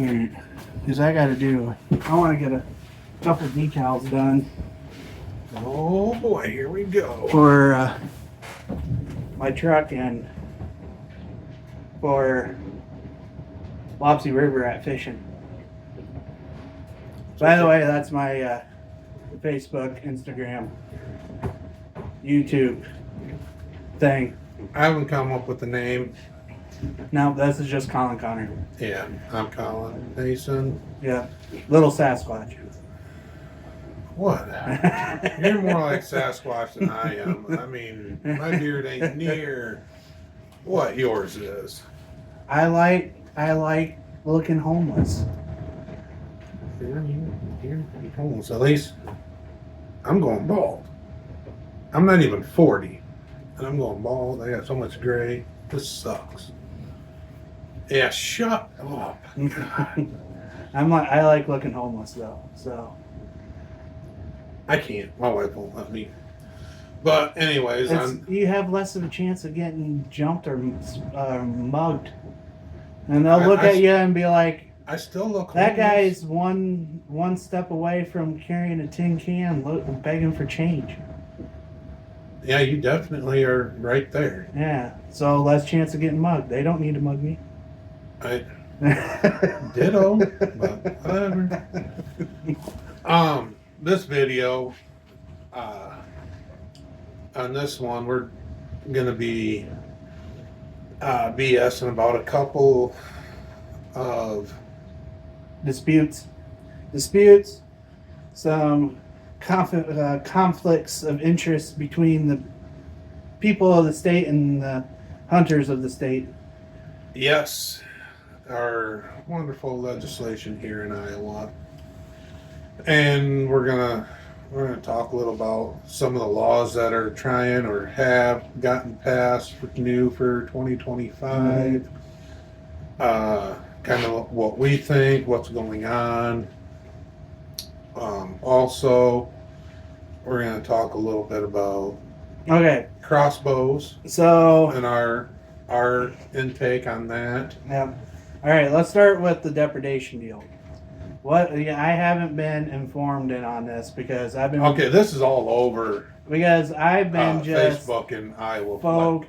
here, because I want to get a couple decals done Oh boy, here we go. for my truck and for Wapsie River at fishing. By the way, that's my Facebook, Instagram, YouTube thing. I haven't come up with the name. No, this is just Colin Connor. Yeah, I'm Colin Mason. Yeah, little Sasquatch. What? You're more like Sasquatch than I am. I mean, my beard ain't near what yours is. I like looking homeless. You're homeless. At least I'm going bald. I'm not even 40, and I'm going bald. I got so much gray. This sucks. Yeah, shut up. I like looking homeless though. So I can't. My wife won't let me. But anyways, you have less of a chance of getting jumped or mugged, and they'll look at you and be like, I still look. That guy's one step away from carrying a tin can, begging for change. Yeah, you definitely are right there. Yeah, so less chance of getting mugged. They don't need to mug me. I ditto, but whatever. This video, on this one, we're gonna be BSing about a couple of disputes, some conflicts of interest between the people of the state and the hunters of the state. Yes, our wonderful legislation here in Iowa, and we're gonna talk a little about some of the laws that are trying or have gotten passed for 2025. Kind of what we think, what's going on. Also, we're going to talk a little bit about crossbows. So, and our intake on that. Yeah. All right, let's start with the depredation deal. I haven't been informed on this because I've been this is all over because I've been just Facebook and Iowa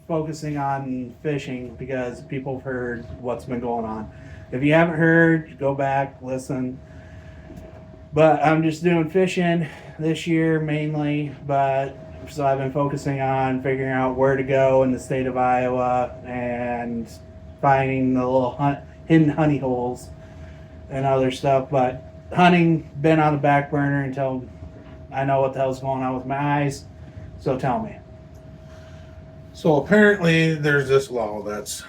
focusing on fishing because people have heard what's been going on. If you haven't heard, go back, listen. But I'm just doing fishing this year mainly, so I've been focusing on figuring out where to go in the state of Iowa and finding the little hidden honey holes and other stuff. But hunting been on the back burner until I know what the hell's going on with my eyes. So tell me. So apparently there's this law that's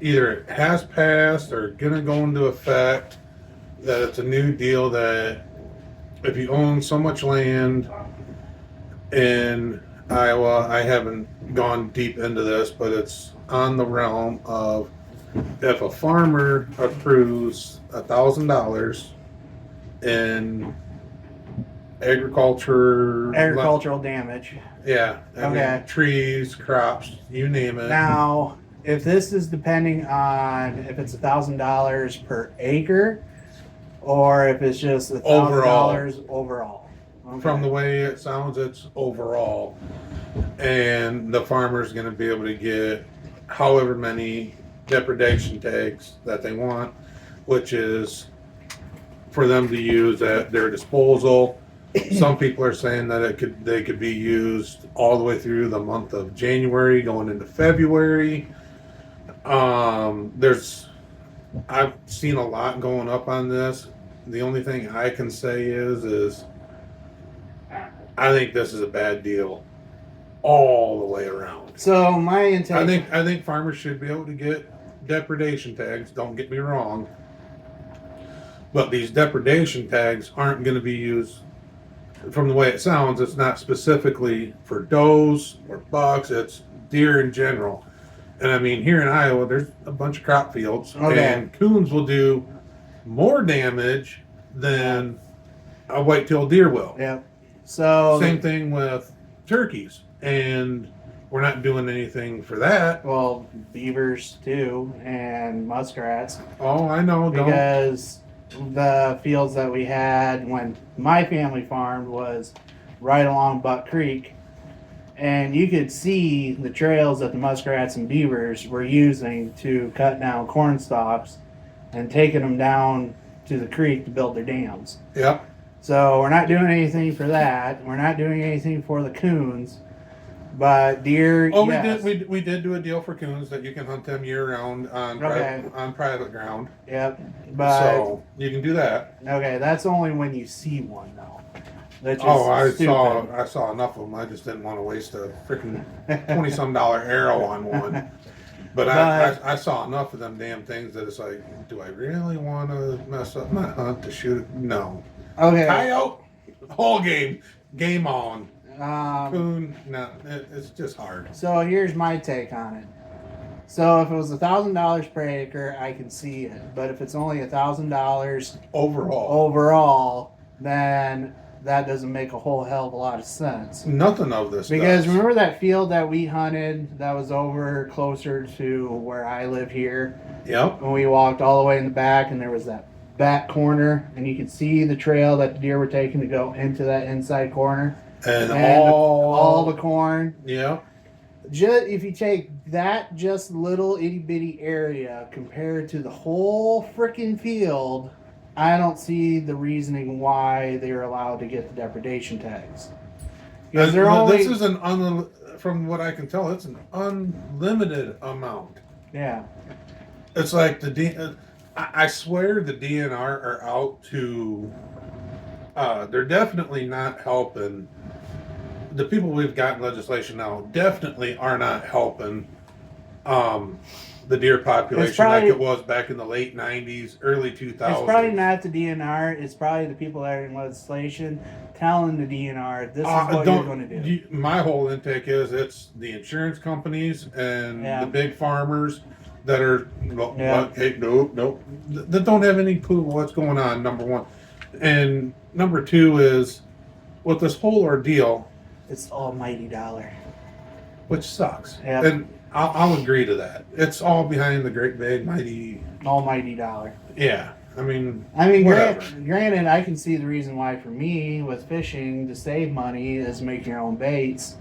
either has passed or gonna go into effect, that it's a new deal that if you own so much land in Iowa, I haven't gone deep into this, but it's on the realm of if a farmer approves $1,000 in agricultural damage. Yeah. I mean, trees, crops, you name it. Now, if this is depending on if it's $1,000 per acre or if it's just $1,000 overall. Okay. From the way it sounds, it's overall. And the farmer's going to be able to get however many depredation tags that they want, which is for them to use at their disposal. Some people are saying that they could be used all the way through the month of January going into February. I've seen a lot going up on this. The only thing I can say is I think this is a bad deal all the way around. So my intake, I think farmers should be able to get depredation tags. Don't get me wrong, but these depredation tags aren't going to be used. From the way it sounds, it's not specifically for does or bucks. It's deer in general. And I mean, here in Iowa, there's a bunch of crop fields, and coons will do more damage than a white-tailed deer will. Yeah. So same thing with turkeys and we're not doing anything for that. Well, beavers too, and muskrats. Oh, I know. Don't. Because the fields that we had when my family farmed was right along Buck Creek, and you could see the trails that the muskrats and beavers were using to cut down corn stalks and taking them down to the creek to build their dams. Yep. So we're not doing anything for that. We're not doing anything for the coons. But deer, Oh, yes. we did do a deal for coons that you can hunt them year round on Okay. on private ground. Yep. But So you can do that. okay, that's only when you see one though. That's just Oh, stupid. I saw enough of them. I just didn't want to waste a freaking $20-some arrow on one. But I saw enough of them damn things that it's like, do I really want to mess up my hunt to shoot it? No. Okay. Coyote, whole game on. Um, Coon, no, it's just hard. so here's my take on it. So if it was $1,000 per acre, I can see it. But if it's only $1,000 Overall, overall, then that doesn't make a whole hell of a lot of sense. nothing of this Because does. remember that field that we hunted that was over closer to where I live here? Yep. When we walked all the way in the back and there was that back corner and you could see the trail that the deer were taking to go into that inside corner. And, And all all the corn. Yep. Just if you take that just little itty bitty area compared to the whole freaking field, I don't see the reasoning why they're allowed to get the depredation tags. Because they're only This is from what I can tell, it's an unlimited amount. yeah. It's like I swear the DNR are out to. They're definitely not helping. The people we've got in legislation now definitely are not helping the deer population probably- like it was back in the late 90s, early 2000s. It's probably not the DNR. It's probably the people that are in legislation telling the DNR this is what you're going to do. My whole intake is it's the insurance companies and Yeah. the big farmers that are Yeah. hey, nope, that don't have any clue what's going on. Number one, and number two is with this whole ordeal, It's the almighty dollar. which sucks. Yeah. And I'll agree to that. It's all behind the great big mighty. Almighty dollar. Yeah, I mean, Granted, whatever. I can see the reason why for me with fishing to save money is make your own baits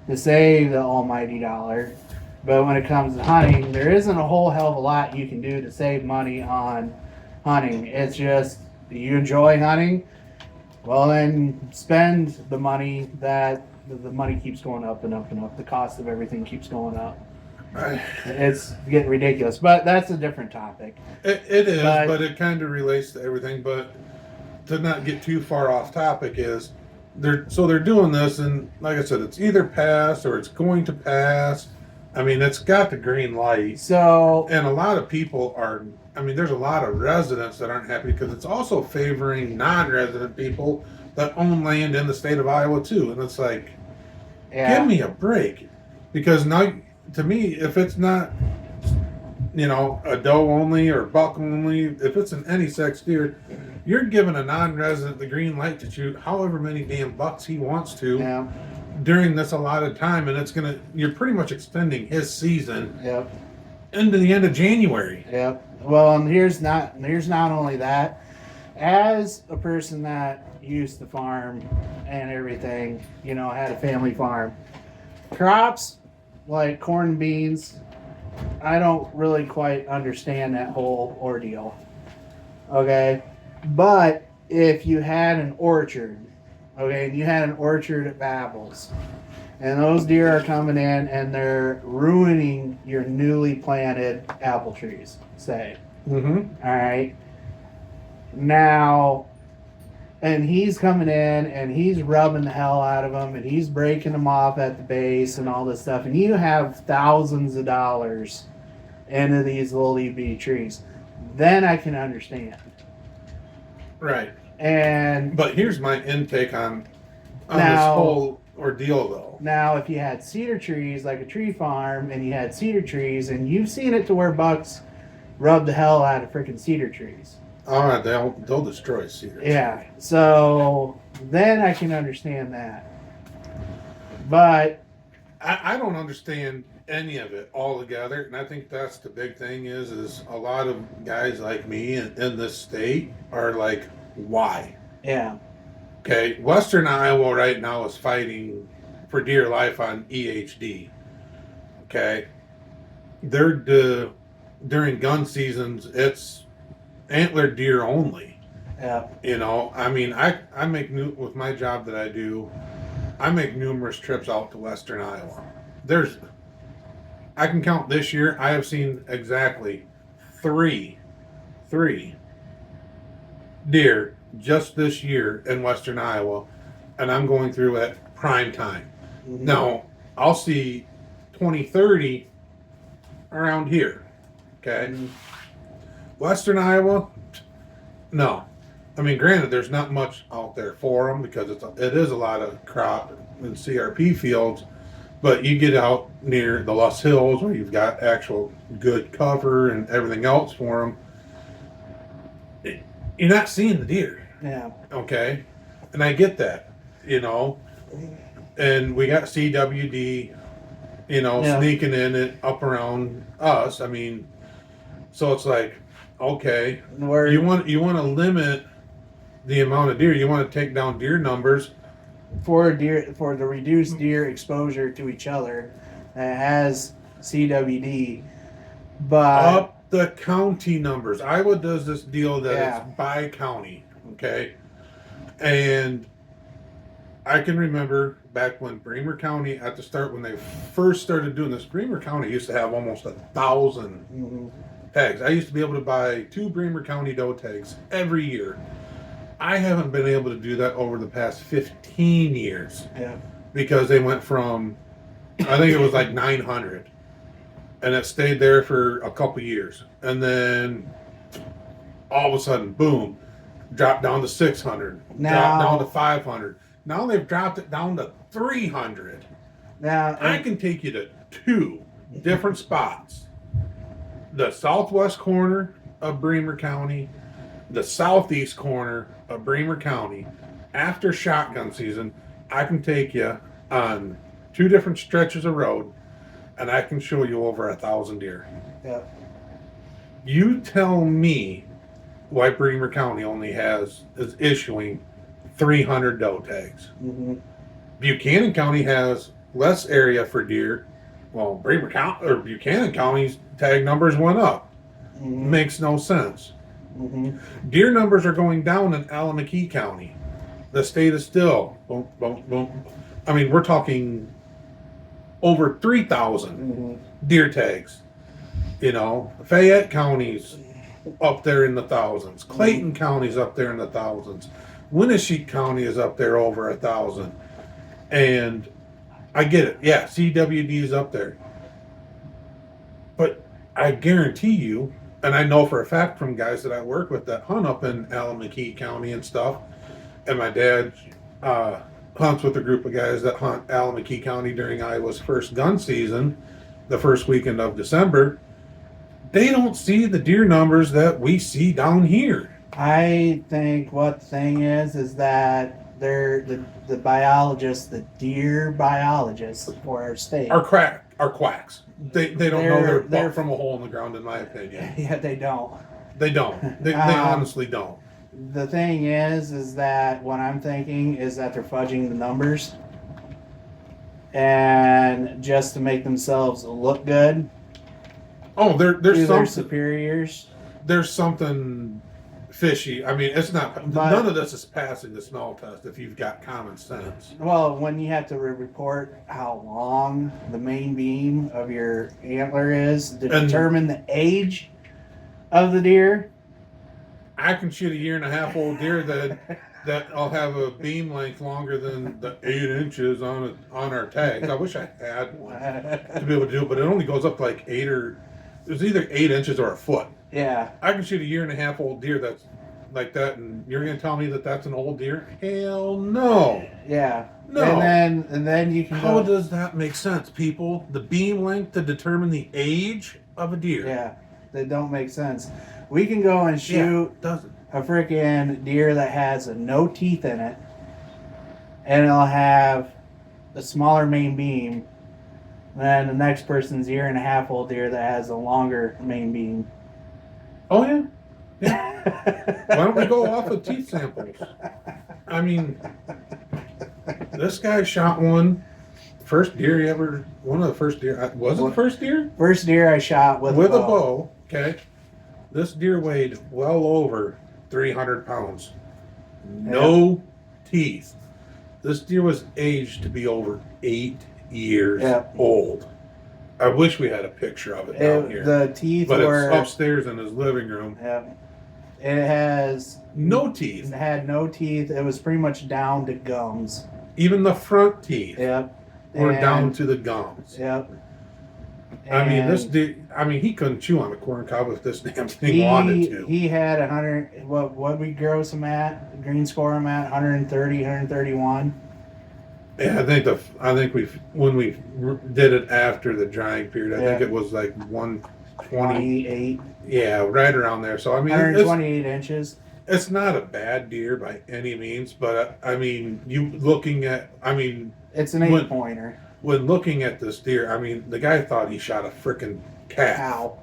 to save the almighty dollar. But when it comes to hunting, there isn't a whole hell of a lot you can do to save money on hunting. It's just you enjoy hunting, well then spend the money that the money keeps going up and up and up. The cost of everything keeps going up. It's getting ridiculous, but that's a different topic. It is, but it kind of relates to everything. But to not get too far off topic is they're doing this, and like I said, it's either passed or it's going to pass. I mean, it's got the green light. So, And a lot of people are, I mean, there's a lot of residents that aren't happy because it's also favoring non-resident people that own land in the state of Iowa too. And it's like, yeah. give me a break. Because now, to me, if it's not, a doe only or buck only, if it's an any sex deer, you're giving a non-resident the green light to shoot however many damn bucks he wants to. Yeah. During this allotted time, and you're pretty much extending his season Yep. into the end of January. Yep. Well, and here's not only that. As a person that used to farm and everything, had a family farm, crops like corn and beans, I don't really quite understand that whole ordeal. Okay, but if you had an orchard, okay, and you had an orchard at Babels, and those deer are coming in and they're ruining your newly planted apple trees, say. Mm-hmm. All right. Now, and he's coming in and he's rubbing the hell out of them and he's breaking them off at the base and all this stuff. And you have thousands of dollars into these little EB trees. Then I can understand. Right. And But here's my intake on this Now- whole ordeal, though. now, if you had cedar trees, like a tree farm, and you had cedar trees, and you've seen it to where bucks rub the hell out of freaking cedar trees. All right, they'll destroy cedars. Yeah, so then I can understand that. But I don't understand any of it all together, and I think that's the big thing is a lot of guys like me in this state are like, why? Yeah. Okay, Western Iowa right now is fighting for dear life on EHD. Okay, during gun seasons, it's antler deer only. Yeah. You know, I mean, I make with my job that I do, I make numerous trips out to Western Iowa. I can count this year. I have seen exactly three deer just this year in Western Iowa, and I'm going through at prime time. Mm-hmm. Now, I'll see 20, 30 around here. Okay. Mm-hmm. Western Iowa, no. I mean, granted, there's not much out there for them because it is a lot of crop and CRP fields, but you get out near the Loess Hills where you've got actual good cover and everything else for them. You're not seeing the deer. Yeah. Okay. And I get that, you know. And we got CWD, you know, Yeah. sneaking in it up around us. I mean, so it's like, okay, Where you want to limit the amount of deer. You want to take down deer numbers. for the reduced deer exposure to each other that has CWD, but Up the county numbers. Iowa does this deal that Yeah. it's by county, okay? And I can remember back when Bremer County, at the start, when they first started doing this, Bremer County used to have almost 1,000 Mhm. tags. I used to be able to buy 2 Bremer County doe tags every year. I haven't been able to do that over the past 15 years Yeah. because they went from, I think it was like 900, and it stayed there for a couple years, and then all of a sudden, boom, dropped down to 600, Now- dropped down to 500. Now they've dropped it down to 300. Now, I can take you to 2 different spots: the southwest corner of Bremer County, the southeast corner of Bremer County. After shotgun season, I can take you on 2 different stretches of road, and I can show you over 1,000 deer. yeah. You tell me why Bremer County only is issuing 300 doe tags. Mm-hmm. Buchanan County has less area for deer. Well, Bremer County or Buchanan County's tag numbers went up. Mm-hmm. Makes no sense. Mm-hmm. Deer numbers are going down in Alameda County. The state is still boom, boom, boom. I mean, we're talking over 3,000 Mm-hmm. deer tags. You know, Fayette County's up there in the thousands. Clayton County's up there in the thousands. Winneshiek County is up there over 1,000. And I get it. Yeah, CWD is up there. But I guarantee you, and I know for a fact from guys that I work with that hunt up in Alameda County and stuff, and my dad hunts with a group of guys that hunt Alameda County during Iowa's first gun season, the first weekend of December. They don't see the deer numbers that we see down here. I think what the thing is that they're the biologists, the deer biologists for our state. Are quacks. They don't know They're their butt from a hole in the ground, in my opinion. Yeah, they don't. They don't. They honestly don't. The thing is that what I'm thinking is that they're fudging the numbers, and just to make themselves look good Oh, to there's their something. superiors. There's something fishy. I mean, it's not. But- None of this is passing the smell test if you've got common sense. Well, when you have to report how long the main beam of your antler is to And- determine the age of the deer. I can shoot a 1.5-year-old deer that'll have a beam length longer than the 8 inches on our tags. I wish I had one to be able to do it, but it only goes up to like 8 or it was either 8 inches or a foot. Yeah, I can shoot a 1.5-year-old deer that's like that, and you're gonna tell me that that's an old deer? Hell no. yeah. No. And then you can How go, does that make sense, people? The beam length to determine the age of a deer. yeah, they don't make sense. We can go and shoot it doesn't. a freaking deer that has no teeth in it, and it'll have a smaller main beam, then the next person's year and a half old deer that has a longer main beam. Oh yeah. Why don't we go off of teeth samples? I mean, this guy shot one. First deer he ever, one of the first deer, was it the first deer? First deer I shot with A bow, okay. This deer weighed well over 300 pounds. No teeth. This deer was aged to be over 8 years old. I wish we had a picture of it down here. The teeth but were it's upstairs in his living room. Yeah. It has no teeth. It had no teeth. It was pretty much down to gums. Even the front teeth. Yep. Were down to the gums. Yep. I mean, this dude. I mean, he couldn't chew on a corn cob if this damn thing wanted to. He had 100. What we gross him at? Green score him at 130, 131. Yeah, I think when we did it after the drying period, I think it was like 128. Yeah, right around there. So I mean, 128 inches. It's not a bad deer by any means, but I mean, it's an 8-pointer. When looking at this deer, I mean, the guy thought he shot a freaking calf. Cow.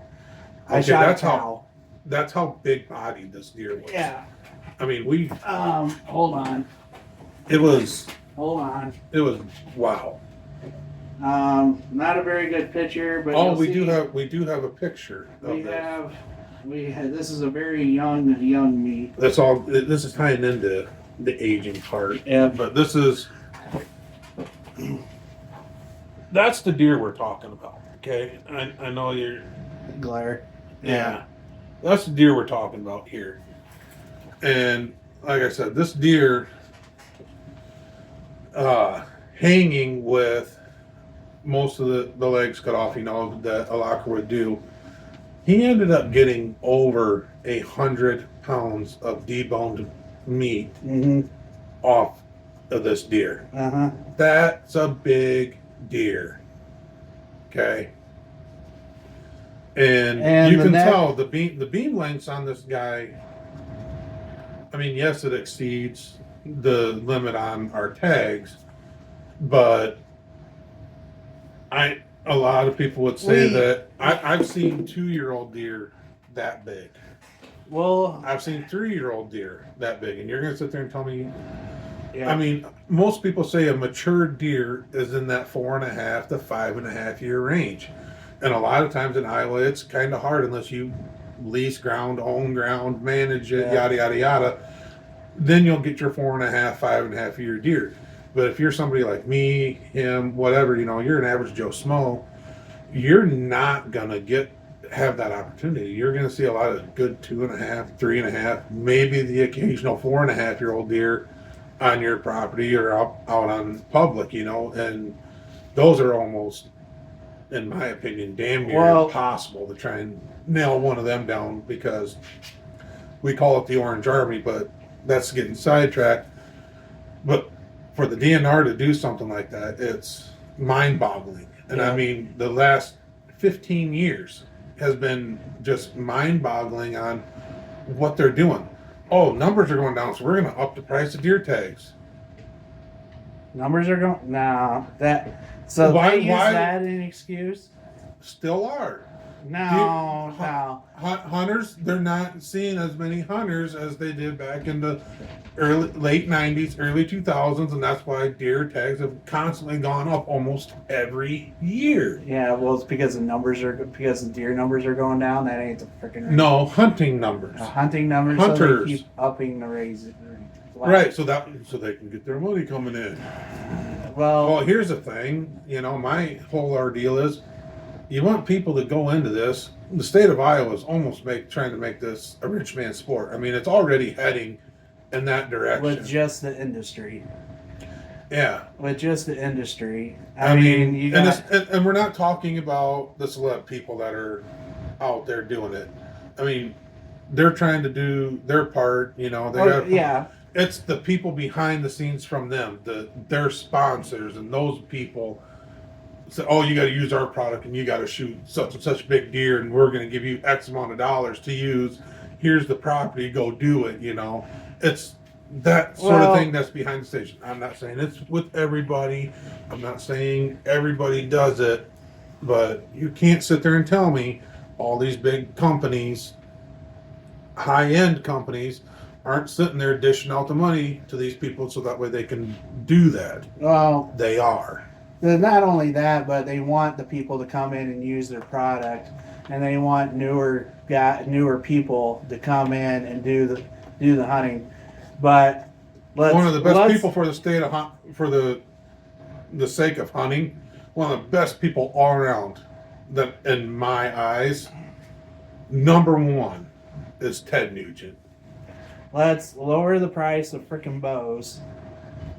Okay, I shot a cow. That's how big bodied this deer was. Yeah. I mean, we. Hold on. It was. Hold on. It was wow. Not a very good picture, but we do have a picture. This is a very young meat. That's all. This is tying into the aging part. Yeah. But this is. That's the deer we're talking about. Okay, I know you're. Glare. Yeah. That's the deer we're talking about here. And like I said, this deer hanging with most of the legs cut off, that a locker would do. He ended up getting over 100 pounds of deboned meat off of this deer. That's a big deer. Okay. And you can tell the beam lengths on this guy. I mean, yes, it exceeds the limit on our tags, but a lot of people would say that I've seen 2-year-old deer that big. Well, I've seen 3-year-old deer that big, and you're going to sit there and tell me. Yeah. I mean, most people say a mature deer is in that 4.5 to 5.5 year range. And a lot of times in Iowa, it's kind of hard unless you lease ground, own ground, manage it, yada, yada, yada. Then you'll get your 4.5, 5.5 year deer. But if you're somebody like me, him, whatever, you're an average Joe Smo, you're not going to have that opportunity. You're going to see a lot of good 2.5, 3.5, maybe the occasional 4.5 year old deer on your property or out on public, and those are almost, in my opinion, damn near impossible to try and nail one of them down, because we call it the Orange Army, but that's getting sidetracked. But for the DNR to do something like that, it's mind-boggling. And I mean, the last 15 years has been just mind-boggling on what they're doing. Oh, numbers are going down, so we're going to up the price of deer tags. Numbers are going... No. So why use that as an excuse? Still are. No. Hunters, they're not seeing as many hunters as they did back in the late 90s, early 2000s, and that's why deer tags have constantly gone up almost every year. Yeah, well, it's because the deer numbers are going down. That ain't the freaking reason. No, hunting numbers. Hunting numbers. Hunters. So they keep upping the raise. Right, so they can get their money coming in. Well, here's the thing. My whole ordeal is, you want people to go into this. The state of Iowa is almost trying to make this a rich man's sport. I mean, it's already heading in that direction. With just the industry. Yeah. With just the industry. I mean you got... and we're not talking about the celeb people that are out there doing it. I mean, they're trying to do their part, It's the people behind the scenes from them, their sponsors and those people say, oh, you got to use our product and you got to shoot such and such big deer and we're going to give you X amount of dollars to use. Here's the property, go do it, It's that sort of thing that's behind the station. I'm not saying it's with everybody. I'm not saying everybody does it. But you can't sit there and tell me all these big companies, high-end companies, aren't sitting there dishing out the money to these people so that way they can do that. Well, They are. not only that, but they want the people to come in and use their product, and they want newer people to come in and do the hunting. But One of the best people for the state of for the sake of hunting. One of the best people all around. That in my eyes, number one is Ted Nugent. Let's lower the price of freaking bows,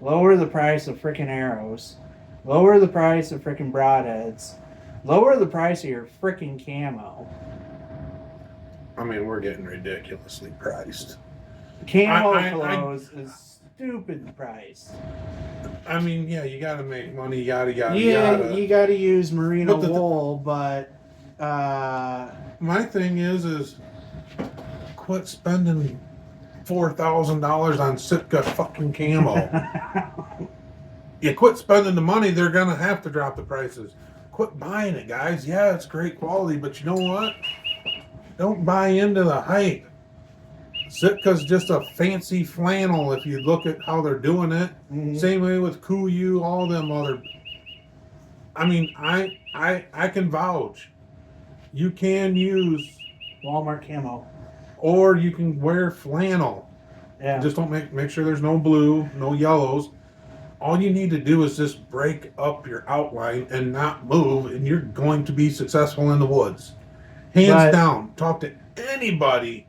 lower the price of freaking arrows, lower the price of freaking broadheads, lower the price of your freaking camo. I mean, we're getting ridiculously priced. Camo clothes is stupid price. I mean, yeah, you got to make money, yada yada Yeah, yada. you got to use merino But wool, but my thing is quit spending $4,000 on Sitka fucking camo. You quit spending the money, they're gonna have to drop the prices. Quit buying it, guys. Yeah, it's great quality, but you know what? Don't buy into the hype. Sitka's just a fancy flannel if you look at how they're doing it. Mhm. Same way with Kuiu, all them other. I mean, I can vouch. You can use, Walmart camo. or you can wear flannel. Yeah. Just don't make sure there's no blue, no yellows. All you need to do is just break up your outline and not move, and you're going to be successful in the woods. Hands down. Talk to anybody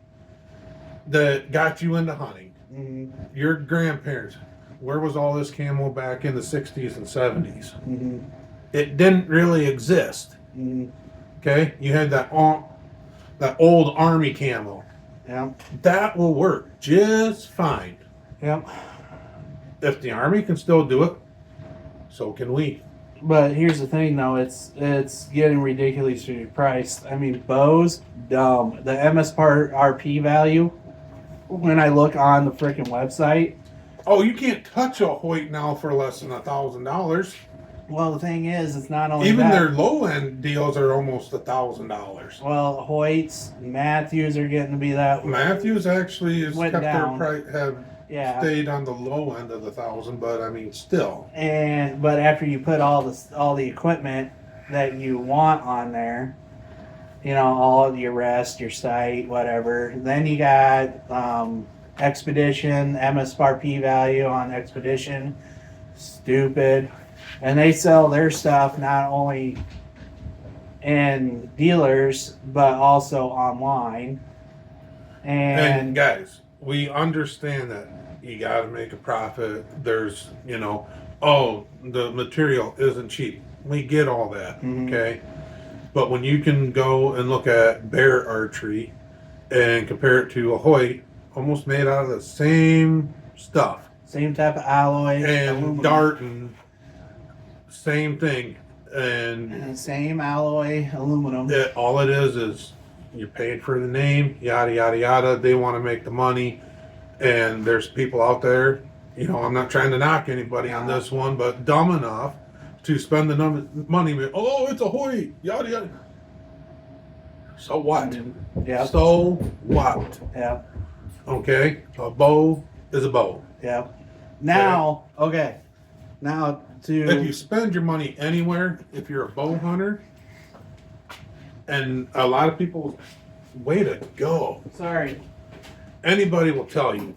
that got you into hunting. Mm-hmm. Your grandparents. Where was all this camo back in the 60s and 70s? Mm-hmm. It didn't really exist. Mm-hmm. Okay? You had that old army camo. Yeah. That will work just fine. Yep. If the army can still do it, so can we. But here's the thing, though. It's getting ridiculously priced. I mean, bows, dumb. The MSRP value, when I look on the freaking website. Oh, you can't touch a Hoyt now for less than $1,000. Well, the thing is, it's not only Even that. their low end deals are almost $1,000. Well, Hoyts, Matthews are getting to be that. Matthews actually has Went kept down. their price, have Yeah. stayed on the low end of the 1,000, but I mean, still. But after you put all the equipment that you want on there, you know, all of your rest, your sight, whatever. Then you got Expedition, MSRP value on Expedition, stupid. And they sell their stuff not only in dealers but also online. And guys, we understand that you got to make a profit. There's, oh, the material isn't cheap. We get all that, okay? But when you can go and look at bear archery and compare it to a Hoyt, almost made out of the same stuff, same type of alloy, and aluminum. Darton, same thing, and same alloy aluminum. all it is you're paid for the name, yada yada yada. They want to make the money, and there's people out there. I'm not trying to knock anybody on this one, but dumb enough to spend the money. Oh, it's a Hoyt, yada yada. So what? Yeah. So what? Yeah. Okay, a bow is a bow. Yeah. Now, okay. Now If you spend your money anywhere, if you're a bow hunter, and a lot of people, way to go. Sorry. Anybody will tell you,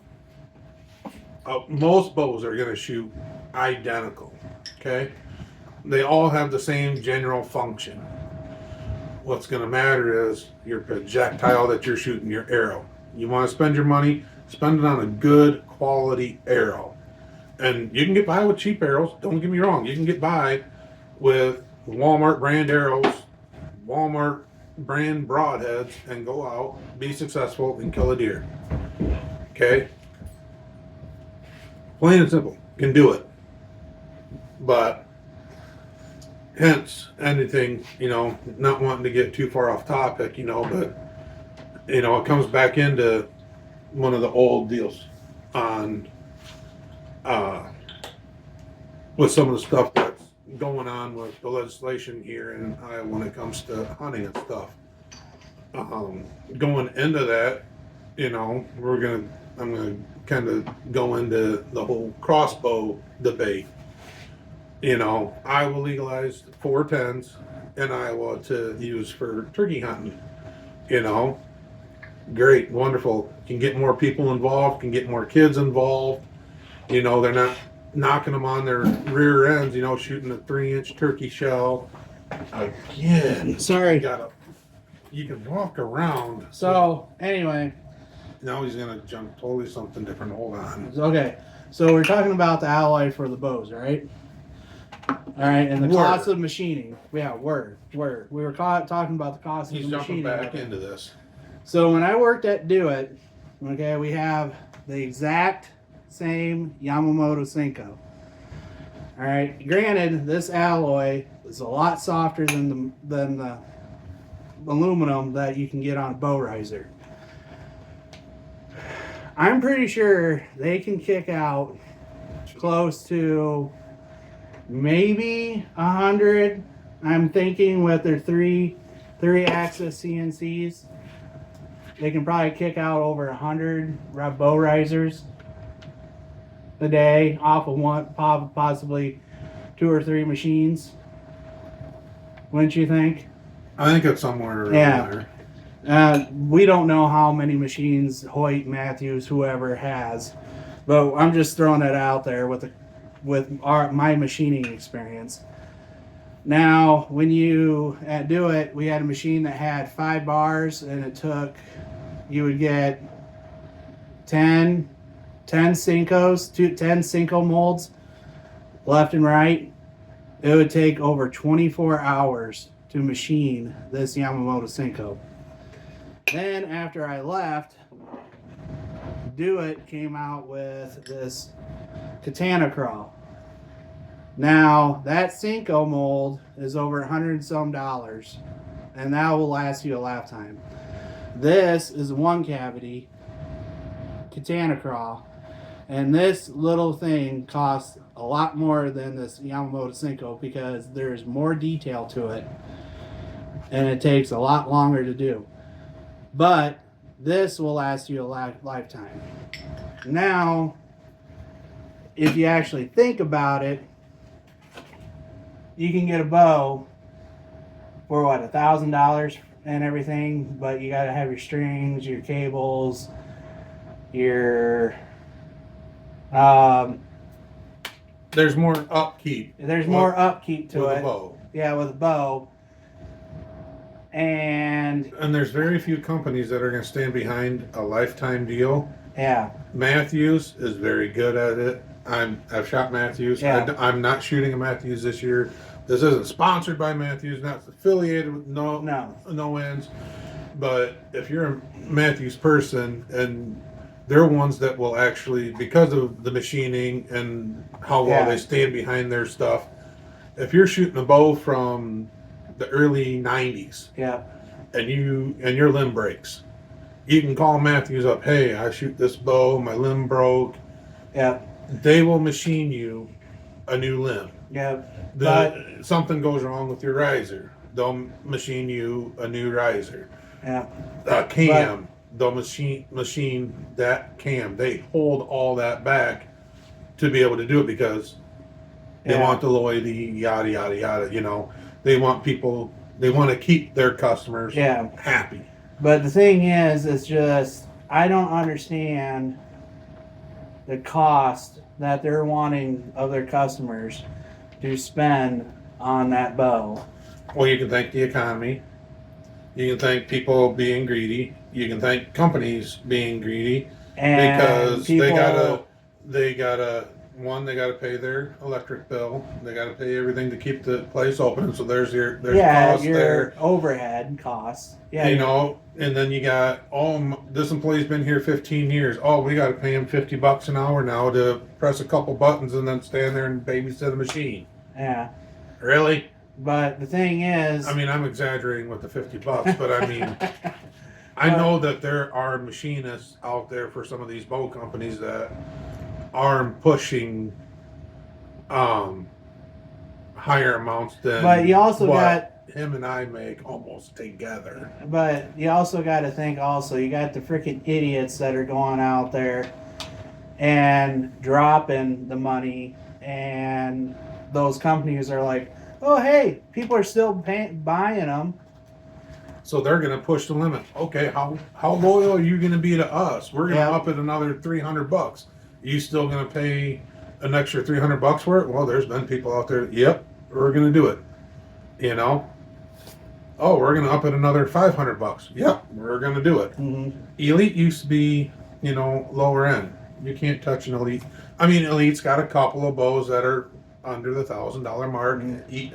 most bows are going to shoot identical. Okay? They all have the same general function. What's going to matter is your projectile that you're shooting, your arrow. You want to spend your money, spend it on a good quality arrow. And you can get by with cheap arrows. Don't get me wrong. You can get by with Walmart brand arrows, Walmart brand broadheads, and go out, be successful, and kill a deer. Okay? Plain and simple. Can do it. But hence anything, not wanting to get too far off topic, but it comes back into one of the old deals on with some of the stuff that's going on with the legislation here in Iowa when it comes to hunting and stuff. Going into that, you know, I'm gonna kind of go into the whole crossbow debate. You know, Iowa legalized 410s in Iowa to use for turkey hunting. You know, great, wonderful. Can get more people involved, can get more kids involved. You know, they're not knocking them on their rear ends, you know, shooting a 3-inch turkey shell. Again, Sorry. you can walk around. So anyway, Now he's gonna jump totally something different. Hold on. okay. So we're talking about the alloy for the bows, all right? All right, and the cost of machining. Yeah, word. We were talking about the cost He's of the jumping machining. back into this. So when I worked at Do It, okay, we have the exact same Yamamoto Senko. All right. Granted, this alloy is a lot softer than the aluminum that you can get on a bow riser. I'm pretty sure they can kick out close to maybe 100. I'm thinking with their three axis CNCs, they can probably kick out over 100 bow risers a day off of one, possibly 2 or 3 machines. Wouldn't you think? I think it's somewhere around Yeah. there. We don't know how many machines Hoyt, Matthews, whoever has, but I'm just throwing it out there with my machining experience. Now, when you Do It, we had a machine that had 5 bars, and you would get 10 Syncos, 10 Synco molds, left and right. It would take over 24 hours to machine this Yamamoto Senko. Then after I left, Do It came out with this Katana Crawl. Now that Senko mold is over $100 and some, and that will last you a lifetime. This is one cavity Katana Crawl, and this little thing costs a lot more than this Yamamoto Senko because there's more detail to it, and it takes a lot longer to do. But this will last you a lifetime. Now, if you actually think about it, you can get a bow for what, $1,000 and everything, but you got to have your strings, your cables, your There's more upkeep. there's more upkeep to with it. a bow. Yeah, with a bow. And there's very few companies that are going to stand behind a lifetime deal. yeah, Matthews is very good at it. I've shot Matthews. Yeah. I'm not shooting a Matthews this year. This isn't sponsored by Matthews, not affiliated with no ends. But if you're a Matthews person, and they're ones that will actually, because of the machining and how well they stand behind their stuff, if you're shooting a bow from the early 90s, yeah, and your limb breaks, you can call Matthews up. Hey, I shoot this bow, my limb broke. yeah, They will machine you a new limb. yeah. Something goes wrong with your riser, they'll machine you a new riser. Yeah. Cam, they'll machine that cam. They hold all that back to be able to do it because they want the loyalty, yada yada yada. You know, they want to keep their customers happy. But the thing is, it's just I don't understand the cost that they're wanting of their customers to spend on that bow. Well, you can thank the economy. You can thank people being greedy. You can thank companies being greedy And because people, they gotta pay their electric bill. They gotta pay everything to keep the place open. So there's cost your there. overhead costs. Yeah, You know, and then you got, this employee's been here 15 years. Oh, we got to pay him $50 an hour now to press a couple buttons and then stand there and babysit a machine. Yeah. Really? But the thing is, I mean, I'm exaggerating with the $50, but I mean, I know that there are machinists out there for some of these bow companies that are pushing high higher amounts than But you also what him and I make almost together. But you also got to think also, you got the freaking idiots that are going out there and dropping the money, and those companies are like, oh, hey, people are still buying them. So they're going to push the limit. Okay, how loyal are you going to be to us? We're going to up it another $300. You still going to pay an extra $300 for it? Well, there's been people out there. Yep, we're going to do it. You know. Oh, we're going to up it another $500. Yep, we're going to do it. Mm-hmm. Elite used to be, you know, lower end. You can't touch an Elite. I mean, Elite's got a couple of bows that are under the $1,000 mark,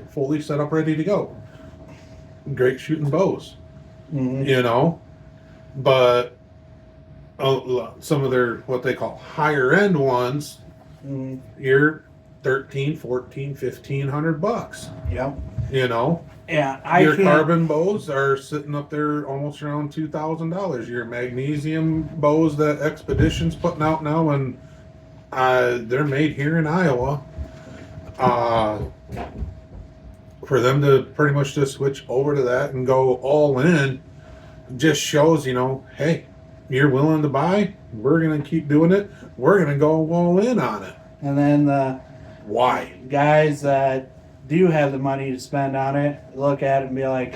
fully set up, ready to go. Great shooting bows. Mm-hmm. You know, but some of their what they call higher end ones, you're $1,300, $1,400, $1,500. Yep. You know. Yeah, your carbon bows are sitting up there almost around $2,000. Your magnesium bows that Expedition's putting out now, and they're made here in Iowa. For them to pretty much just switch over to that and go all in just shows, you know, hey, you're willing to buy, we're going to keep doing it, we're going to go all in on it. And then the why guys that do have the money to spend on it look at it and be like,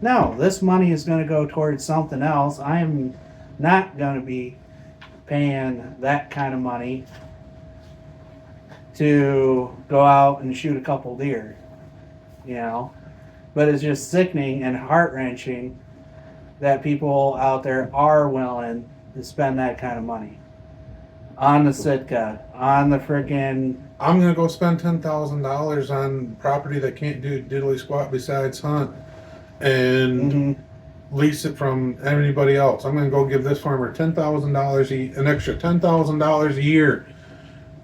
no, this money is going to go towards something else. I'm not going to be paying that kind of money to go out and shoot a couple deer. You know, but it's just sickening and heart-wrenching that people out there are willing to spend that kind of money on the Sitka, on the freaking. I'm gonna go spend $10,000 on property that can't do diddly squat besides hunt, and lease it from anybody else. I'm gonna go give this farmer $10,000, an extra $10,000 a year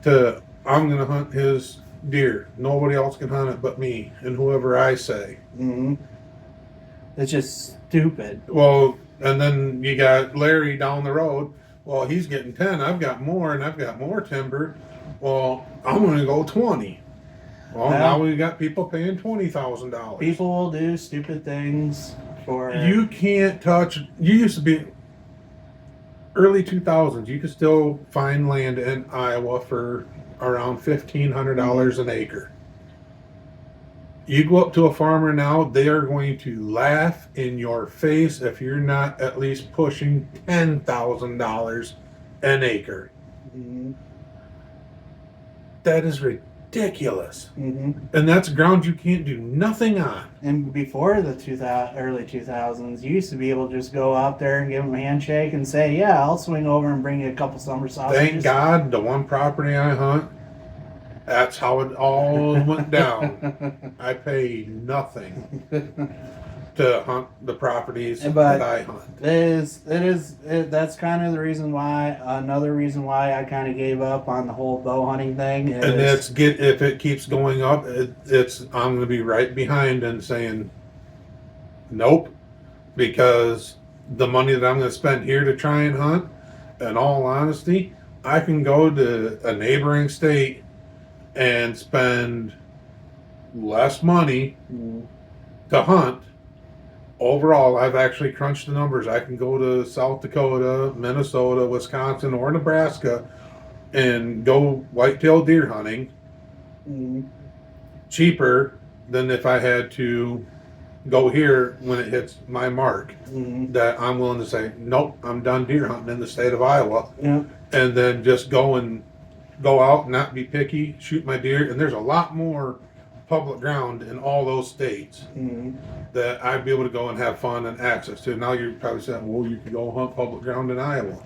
to. I'm gonna hunt his deer. Nobody else can hunt it but me and whoever I say. It's just stupid. Well, and then you got Larry down the road. Well, he's getting 10. I've got more, and I've got more timber. Well, I'm going to go 20. Well, now we got people paying $20,000. People will do stupid things for. You can't touch. You used to be early 2000s. You could still find land in Iowa for around $1,500 an acre. You go up to a farmer now, they are going to laugh in your face if you're not at least pushing $10,000 an acre. That is ridiculous. And that's ground you can't do nothing on. And before the early 2000s, you used to be able to just go out there and give them a handshake and say, yeah, I'll swing over and bring you a couple summer sausages. Thank God, the one property I hunt, that's how it all went down. I pay nothing to hunt the properties that I hunt. That's kind of the reason why, another reason why I kind of gave up on the whole bow hunting thing. And if it keeps going up, I'm going to be right behind and saying, nope, because the money that I'm going to spend here to try and hunt, in all honesty, I can go to a neighboring state and spend less money to hunt. Overall, I've actually crunched the numbers. I can go to South Dakota, Minnesota, Wisconsin, or Nebraska and go whitetail deer hunting cheaper than if I had to go here when it hits my mark. That I'm willing to say, nope, I'm done deer hunting in the state of Iowa. And then just go out and not be picky, shoot my deer. And there's a lot more public ground in all those states that I'd be able to go and have fun and access to. Now you're probably saying, well, you can go hunt public ground in Iowa.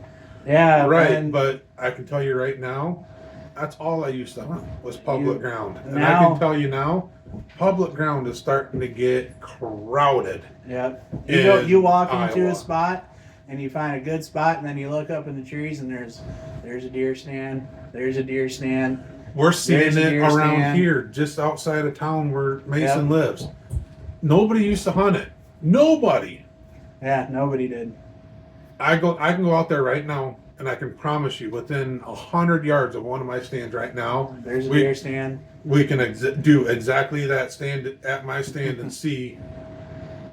Yeah. Right, but I can tell you right now, that's all I used to hunt was public ground. And I can tell you now, public ground is starting to get crowded. Yep. You walk into a spot and you find a good spot, and then you look up in the trees and there's a deer stand. There's a deer stand. We're seeing it around here, just outside of town where Mason lives. Nobody used to hunt it. Nobody. Yeah, nobody did. I can go out there right now and I can promise you, within 100 yards of one of my stands right now, There's a we- deer stand. we can do exactly that stand at my stand and see.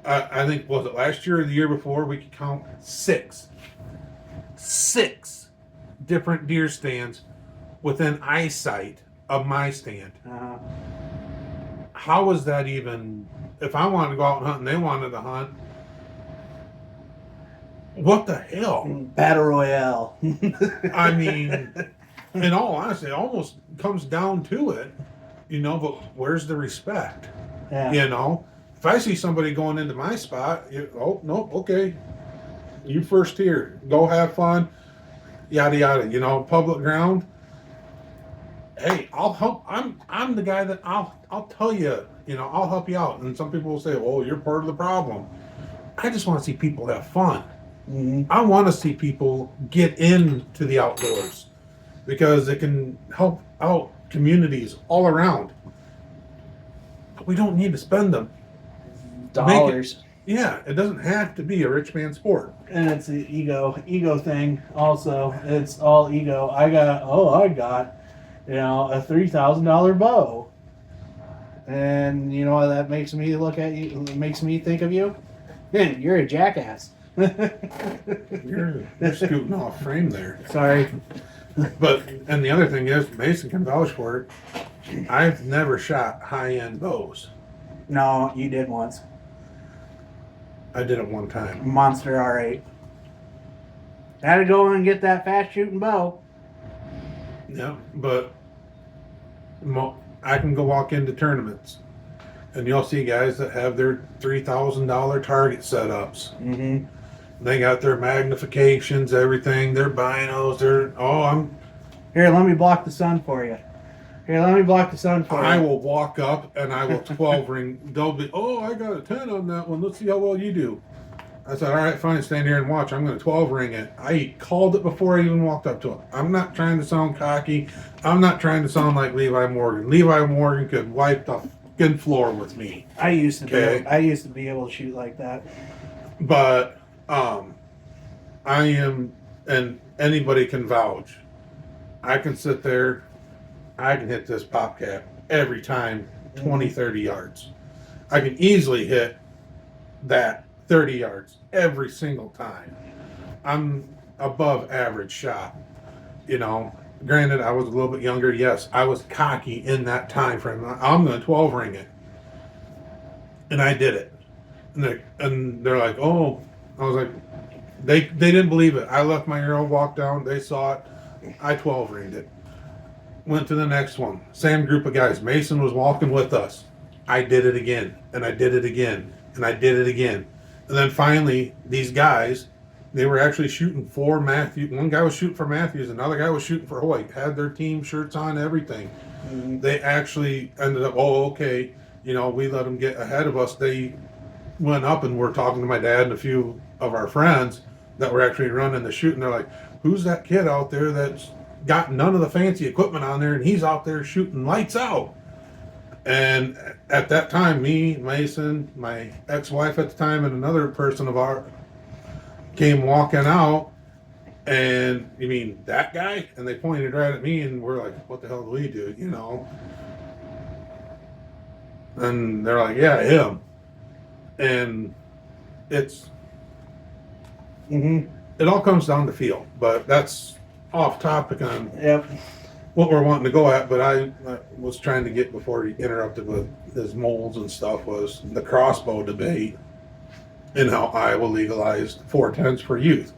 I think, was it last year or the year before, we could count six different deer stands within eyesight of my stand. Uh, How was that even? If I wanted to go out and hunt and they wanted to hunt, what the hell? Battle Royale. I mean, in all honesty, it almost comes down to it, but where's the respect? Yeah. If I see somebody going into my spot, oh, no, okay, you first here, go have fun, yada, yada, public ground. Hey, I'll help. I'm the guy that I'll tell you, I'll help you out. And some people will say, "Oh, you're part of the problem." I just want to see people have fun. Mm-hmm. I want to see people get into the outdoors because it can help out communities all around. But we don't need to spend them. Dollars. Yeah, it doesn't have to be a rich man sport. And it's the ego thing. Also, it's all ego. I got a $3,000 bow, and you know what that makes me look at you. Makes me think of you. Man, you're a jackass. You're scooting off frame there. Sorry. And the other thing is, Mason can vouch for it. I've never shot high-end bows. No, you did once. I did it one time. Monster R8. Had to go and get that fast shooting bow. Yeah, but I can go walk into tournaments, and you'll see guys that have their $3,000 target setups. Mm-hmm. They got their magnifications, everything, their binos, Here, let me block the sun for you. I will walk up and I will 12 ring. They'll be, I got a 10 on that one. Let's see how well you do. I said, all right, fine, stand here and watch. I'm going to 12 ring it. I called it before I even walked up to it. I'm not trying to sound cocky. I'm not trying to sound like Levi Morgan. Levi Morgan could wipe the fucking floor with me. I used to be able to shoot like that. But I am, and anybody can vouch. I can sit there. I can hit this pop cap every time 20, 30 yards. I can easily hit that 30 yards every single time. I'm above average shot. Granted, I was a little bit younger. Yes, I was cocky in that time frame. I'm going to 12 ring it. And I did it. And they're like, oh, I was like, they didn't believe it. I left my arrow, walked down, they saw it. I 12 ringed it. Went to the next one. Same group of guys. Mason was walking with us. I did it again. And I did it again. And I did it again. And then finally, these guys, they were actually shooting for Matthews. One guy was shooting for Matthews. Another guy was shooting for Hoyt. Had their team shirts on, everything. Mm-hmm. They actually ended up, okay. We let them get ahead of us. They went up and were talking to my dad and a few of our friends that were actually running the shoot. And they're like, who's that kid out there that's got none of the fancy equipment on there and he's out there shooting lights out? And at that time, me, Mason, my ex-wife at the time, and another person of ours came walking out, and you mean that guy? And they pointed right at me, and we're like, what the hell do we do, And they're like, yeah, him. And it's, it all comes down to feel, but that's off topic on what we're wanting to go at. But I was trying to get, before he interrupted with his molds and stuff, was the crossbow debate and how Iowa legalized 410s for youth.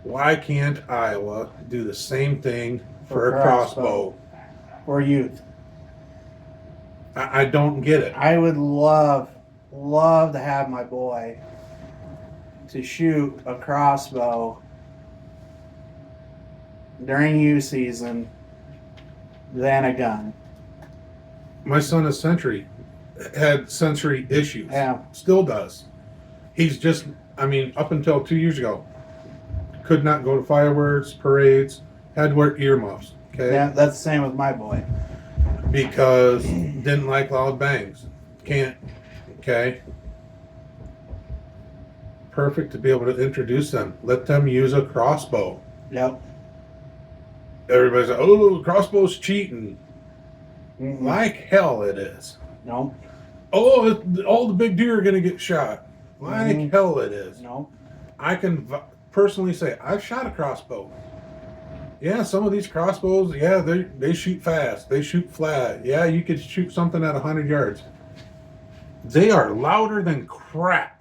Why can't Iowa do the same thing for a crossbow for youth? I don't get it. I would love to have my boy to shoot a crossbow during youth season than a gun. My son is had sensory issues. Yeah. Still does. He's just, up until 2 years ago, could not go to fireworks, parades, had to wear earmuffs. Okay. Yeah, that's the same with my boy. Because didn't like loud bangs. Can't. Okay. perfect to be able to introduce them. Let them use a crossbow. Yep. Everybody's like, oh, crossbow's cheating. Mm-mm. Like hell it is. No. Oh, all the big deer are going to get shot. Like Mhm. hell it is. No. I can personally say I've shot a crossbow. Yeah, some of these crossbows, yeah, they shoot fast. They shoot flat. Yeah, you could shoot something at 100 yards. They are louder than crap.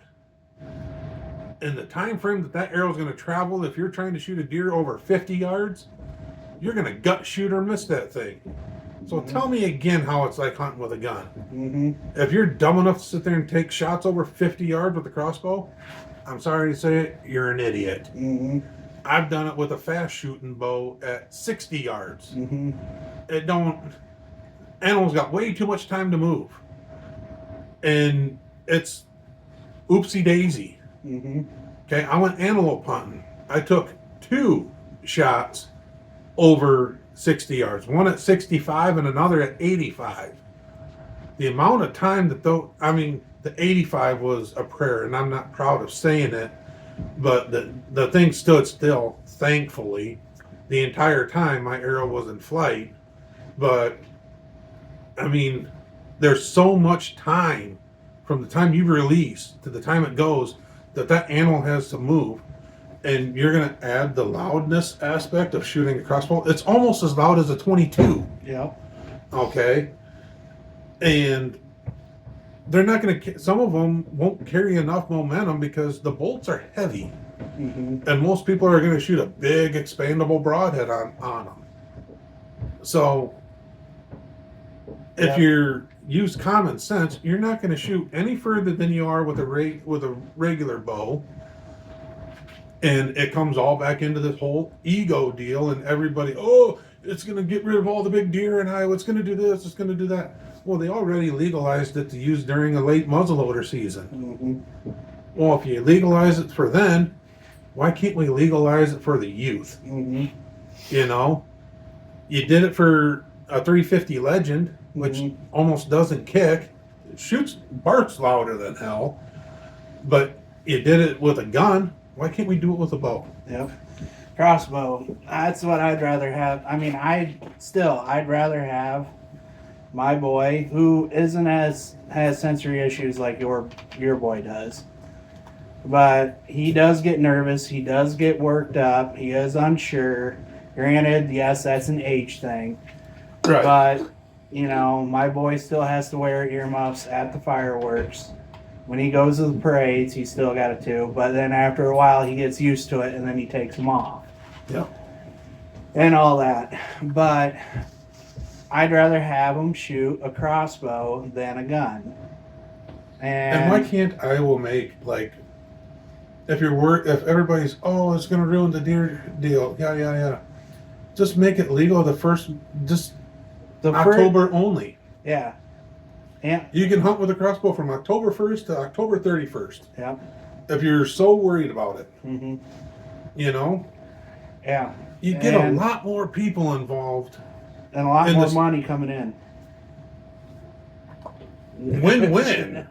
In the time frame that arrow is going to travel, if you're trying to shoot a deer over 50 yards, you're going to gut shoot or miss that thing. So tell me again how it's like hunting with a gun. Mm-hmm. If you're dumb enough to sit there and take shots over 50 yards with a crossbow, I'm sorry to say it, you're an idiot. Mm-hmm. I've done it with a fast shooting bow at 60 yards. Mm-hmm. Animals got way too much time to move. And it's oopsie daisy. Mm-hmm. Okay, I went antelope hunting. I took 2 shots over 60 yards, one at 65 and another at 85. The amount of time that the 85 was a prayer, and I'm not proud of saying it, but the thing stood still, thankfully, the entire time my arrow was in flight. But I mean, there's so much time from the time you release to the time it goes that animal has to move, and you're going to add the loudness aspect of shooting a crossbow. It's almost as loud as a 22. Yeah. Okay, and they're not going to. Some of them won't carry enough momentum because the bolts are heavy, Mm-hmm. and most people are going to shoot a big expandable broadhead on them. So, if you use common sense, you're not going to shoot any further than you are with a regular bow. And it comes all back into this whole ego deal, and everybody, oh, it's going to get rid of all the big deer in Iowa. It's going to do this. It's going to do that. Well, they already legalized it to use during a late muzzleloader season. Mm-hmm. Well, if you legalize it for then, why can't we legalize it for the youth? Mm-hmm. You know, you did it for a 350 Legend, which Mm-hmm. almost doesn't kick. It barks louder than hell. But you did it with a gun. Why can't we do it with a bow? Yep. Crossbow. That's what I'd rather have. I mean, I'd rather have my boy, who isn't has sensory issues like your boy does. But he does get nervous. He does get worked up. He is unsure. Granted, yes, that's an age thing. Right. But, my boy still has to wear earmuffs at the fireworks. When he goes to the parades, he still got it too. But then after a while, he gets used to it, and then he takes them off. Yeah. And all that. But I'd rather have him shoot a crossbow than a gun. And why can't Iowa make, like, if everybody's, oh, it's going to ruin the deer deal, yeah, just make it legal October only. Yeah. Yeah. You can hunt with a crossbow from October 1st to October 31st. Yeah. If you're so worried about it, Mm-hmm. Yeah. you get a lot more people involved. And a lot more money coming in. Win-win.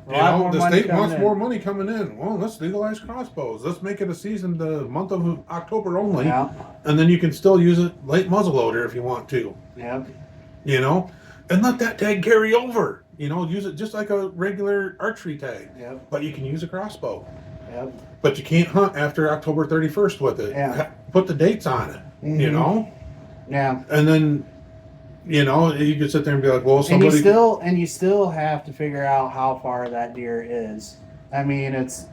The state wants in. more money coming in. Well, let's legalize crossbows. Let's make it a season the month of October only. Yeah. And then you can still use it late muzzleloader if you want to. Yep. And let that tag carry over. Use it just like a regular archery tag. Yep. But you can use a crossbow. Yep. But you can't hunt after October 31st with it. Yeah. Put the dates on it. Mhm. Yeah. And then, you could sit there and be like, well, somebody. And you still have to figure out how far that deer is. I mean, it's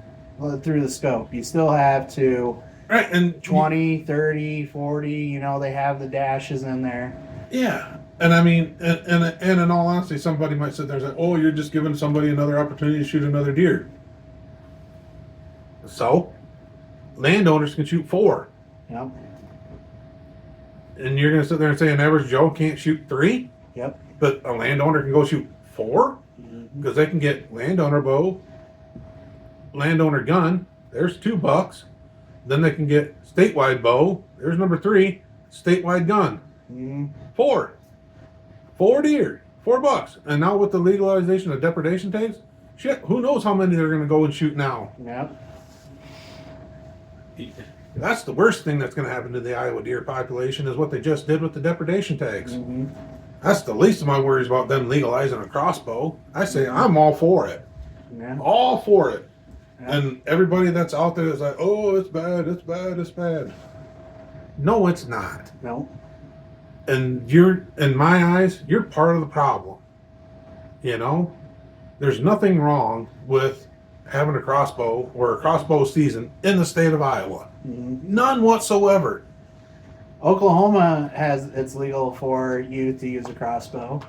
through the scope. You still have to Right. And 20, 30, 40, they have the dashes in there. Yeah. And I mean, and in all honesty, somebody might sit there and say, oh, you're just giving somebody another opportunity to shoot another deer. So, landowners can shoot 4. Yep. And you're going to sit there and say an average Joe can't shoot 3? Yep. But a landowner can go shoot 4? Mm-hmm. Because they can get landowner bow, landowner gun, there's $2. Then they can get statewide bow, there's number 3, statewide gun. Mm-hmm. 4 deer, $4. And now with the legalization of depredation tags, Shit, who knows how many they're going to go and shoot now? Yep. That's the worst thing that's going to happen to the Iowa deer population is what they just did with the depredation tags. Mm-hmm. That's the least of my worries about them legalizing a crossbow. I say I'm all for it. Yeah. All for it. Yeah. And everybody that's out there is like, oh, it's bad, it's bad, it's bad. No, it's not. No. And you're, in my eyes, you're part of the problem. You know? There's nothing wrong with having a crossbow or a crossbow season in the state of Iowa. Mm-hmm. None whatsoever. Oklahoma has it's legal for youth to use a crossbow,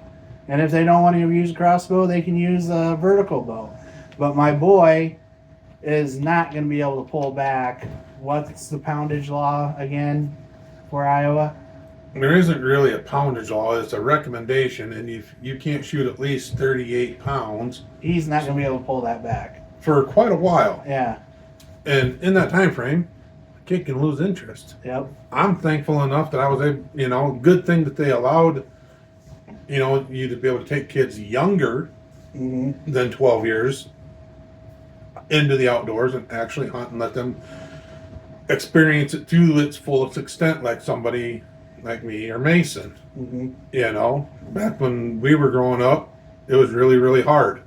and if they don't want to use a crossbow, they can use a vertical bow. But my boy is not going to be able to pull back. What's the poundage law again for Iowa? There isn't really a poundage law. It's a recommendation, and if you can't shoot at least 38 pounds He's not going to be able to pull that back. for quite a while. Yeah. And in that time frame, the kid can lose interest. Yep. I'm thankful enough that I was able, you know, good thing that they allowed, you know, you to be able to take kids younger Mm-hmm. than 12 years into the outdoors and actually hunt and let them experience it to its fullest extent, like somebody like me or Mason. Mm-hmm. You know, back when we were growing up, it was really, really hard.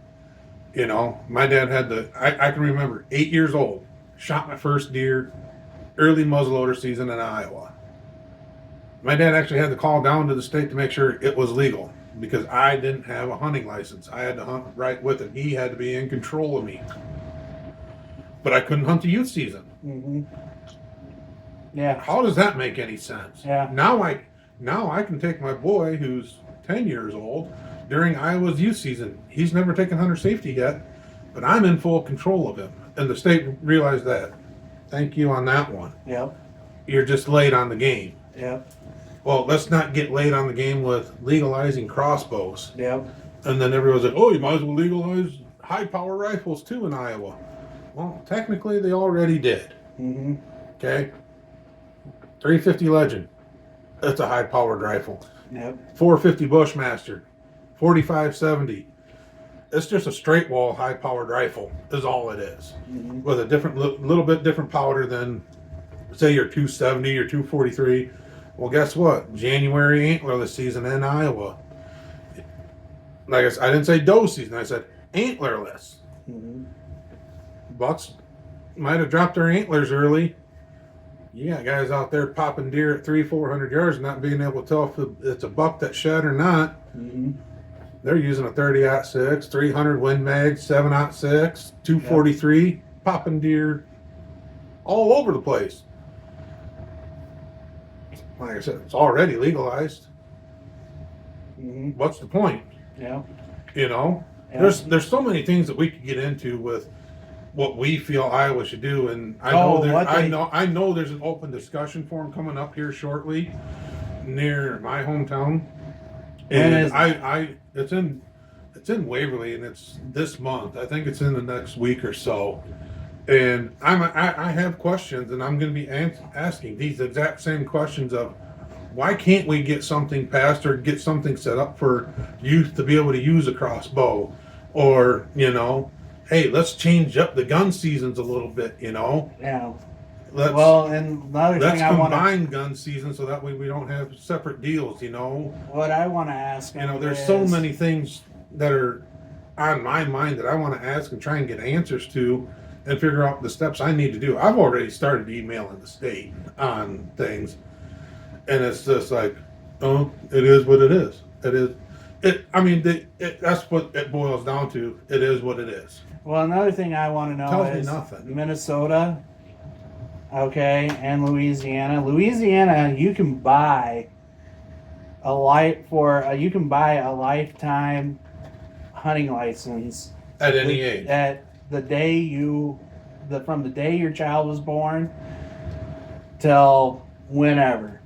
You know, my dad had I can remember 8 years old, shot my first deer, early muzzleloader season in Iowa. My dad actually had to call down to the state to make sure it was legal because I didn't have a hunting license. I had to hunt right with him. He had to be in control of me. But I couldn't hunt the youth season. Mm-hmm. Yeah. How does that make any sense? Yeah. Now I can take my boy who's 10 years old during Iowa's youth season. He's never taken hunter safety yet, but I'm in full control of him. And the state realized that. Thank you on that one. Yep. You're just late on the game. Yep. Well, let's not get late on the game with legalizing crossbows. Yep. And then everyone's like, oh, you might as well legalize high power rifles too in Iowa. Well, technically they already did. Mm-hmm. Okay? 350 Legend. That's a high powered rifle. Yep. 450 Bushmaster. 4570. It's just a straight wall high powered rifle is all it is. Mm-hmm. With a different little bit different powder than say your 270 or 243. Well, guess what? January antlerless season in Iowa. Like I didn't say doe season. I said antlerless. Mm-hmm. Bucks might have dropped their antlers early. You got guys out there popping deer at 300-400 yards, not being able to tell if it's a buck that shed or not. Mm-hmm. They're using a 30-06, 300 Win Mag, 7-06, 243, popping deer all over the place. Like I said, it's already legalized. Mm-hmm. What's the point? Yeah. You know, Yeah. there's so many things that we could get into with what we feel Iowa should do, and I know there's an open discussion forum coming up here shortly near my hometown. When And is it's in Waverly, and it's this month. I think it's in the next week or so. And I have questions, and I'm going to be asking these exact same questions of why can't we get something passed or get something set up for youth to be able to use a crossbow, or you know, hey, let's change up the gun seasons a little bit. You know, Yeah. let's Well, and another let's thing I want to, combine gun seasons so that way we don't have separate deals. You know. what I want to ask, You know, there's so many things that are on my mind that I want to ask and try and get answers to and figure out the steps I need to do. I've already started emailing the state on things, and it's just like, oh, it is what it is. It is. I mean, that's what it boils down to. It is what it is. Well, another thing I want to know Tells me is nothing. Minnesota, okay, and Louisiana. Louisiana, you can buy a lifetime hunting license At any age. at the day from the day your child was born till whenever.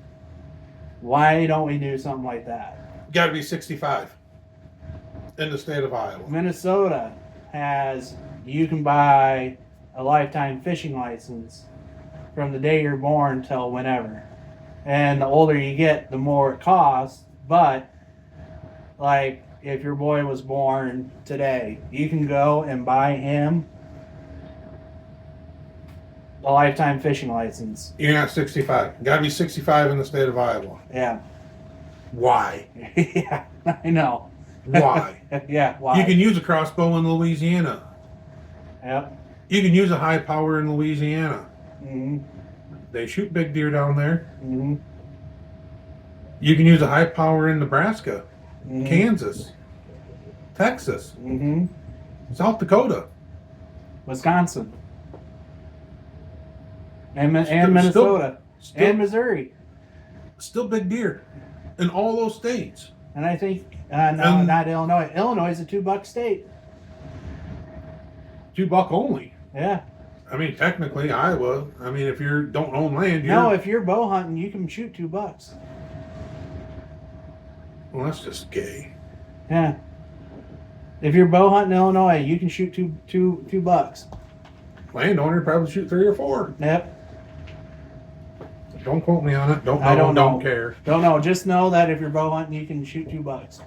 Why don't we do something like that? Got to be 65 in the state of Iowa. Minnesota you can buy a lifetime fishing license from the day you're born till whenever. And the older you get, the more it costs. But like if your boy was born today, you can go and buy him a lifetime fishing license. You're not 65. Got to be 65 in the state of Iowa. Yeah. Why? Yeah, I know. Why? Yeah, why? You can use a crossbow in Louisiana. Yep. You can use a high power in Louisiana. Mm-hmm. They shoot big deer down there. Mm-hmm. You can use a high power in Nebraska, Mm-hmm. Kansas, Texas, Mm-hmm. South Dakota. Wisconsin. And Still- Minnesota. Still, And Missouri. still big deer in all those states. And I think, no, not Illinois. Illinois is a $2 state. $2 only. Yeah. I mean, technically, Iowa. I mean, if you don't own land, you're, No, if you're bow hunting, you can shoot $2. well, that's just gay. Yeah. If you're bow hunting in Illinois, you can shoot $2. Landowner probably shoot 3 or 4. Yep. Don't quote me on it. Don't know. I don't know. care. Don't know. Just know that if you're bow hunting, you can shoot $2.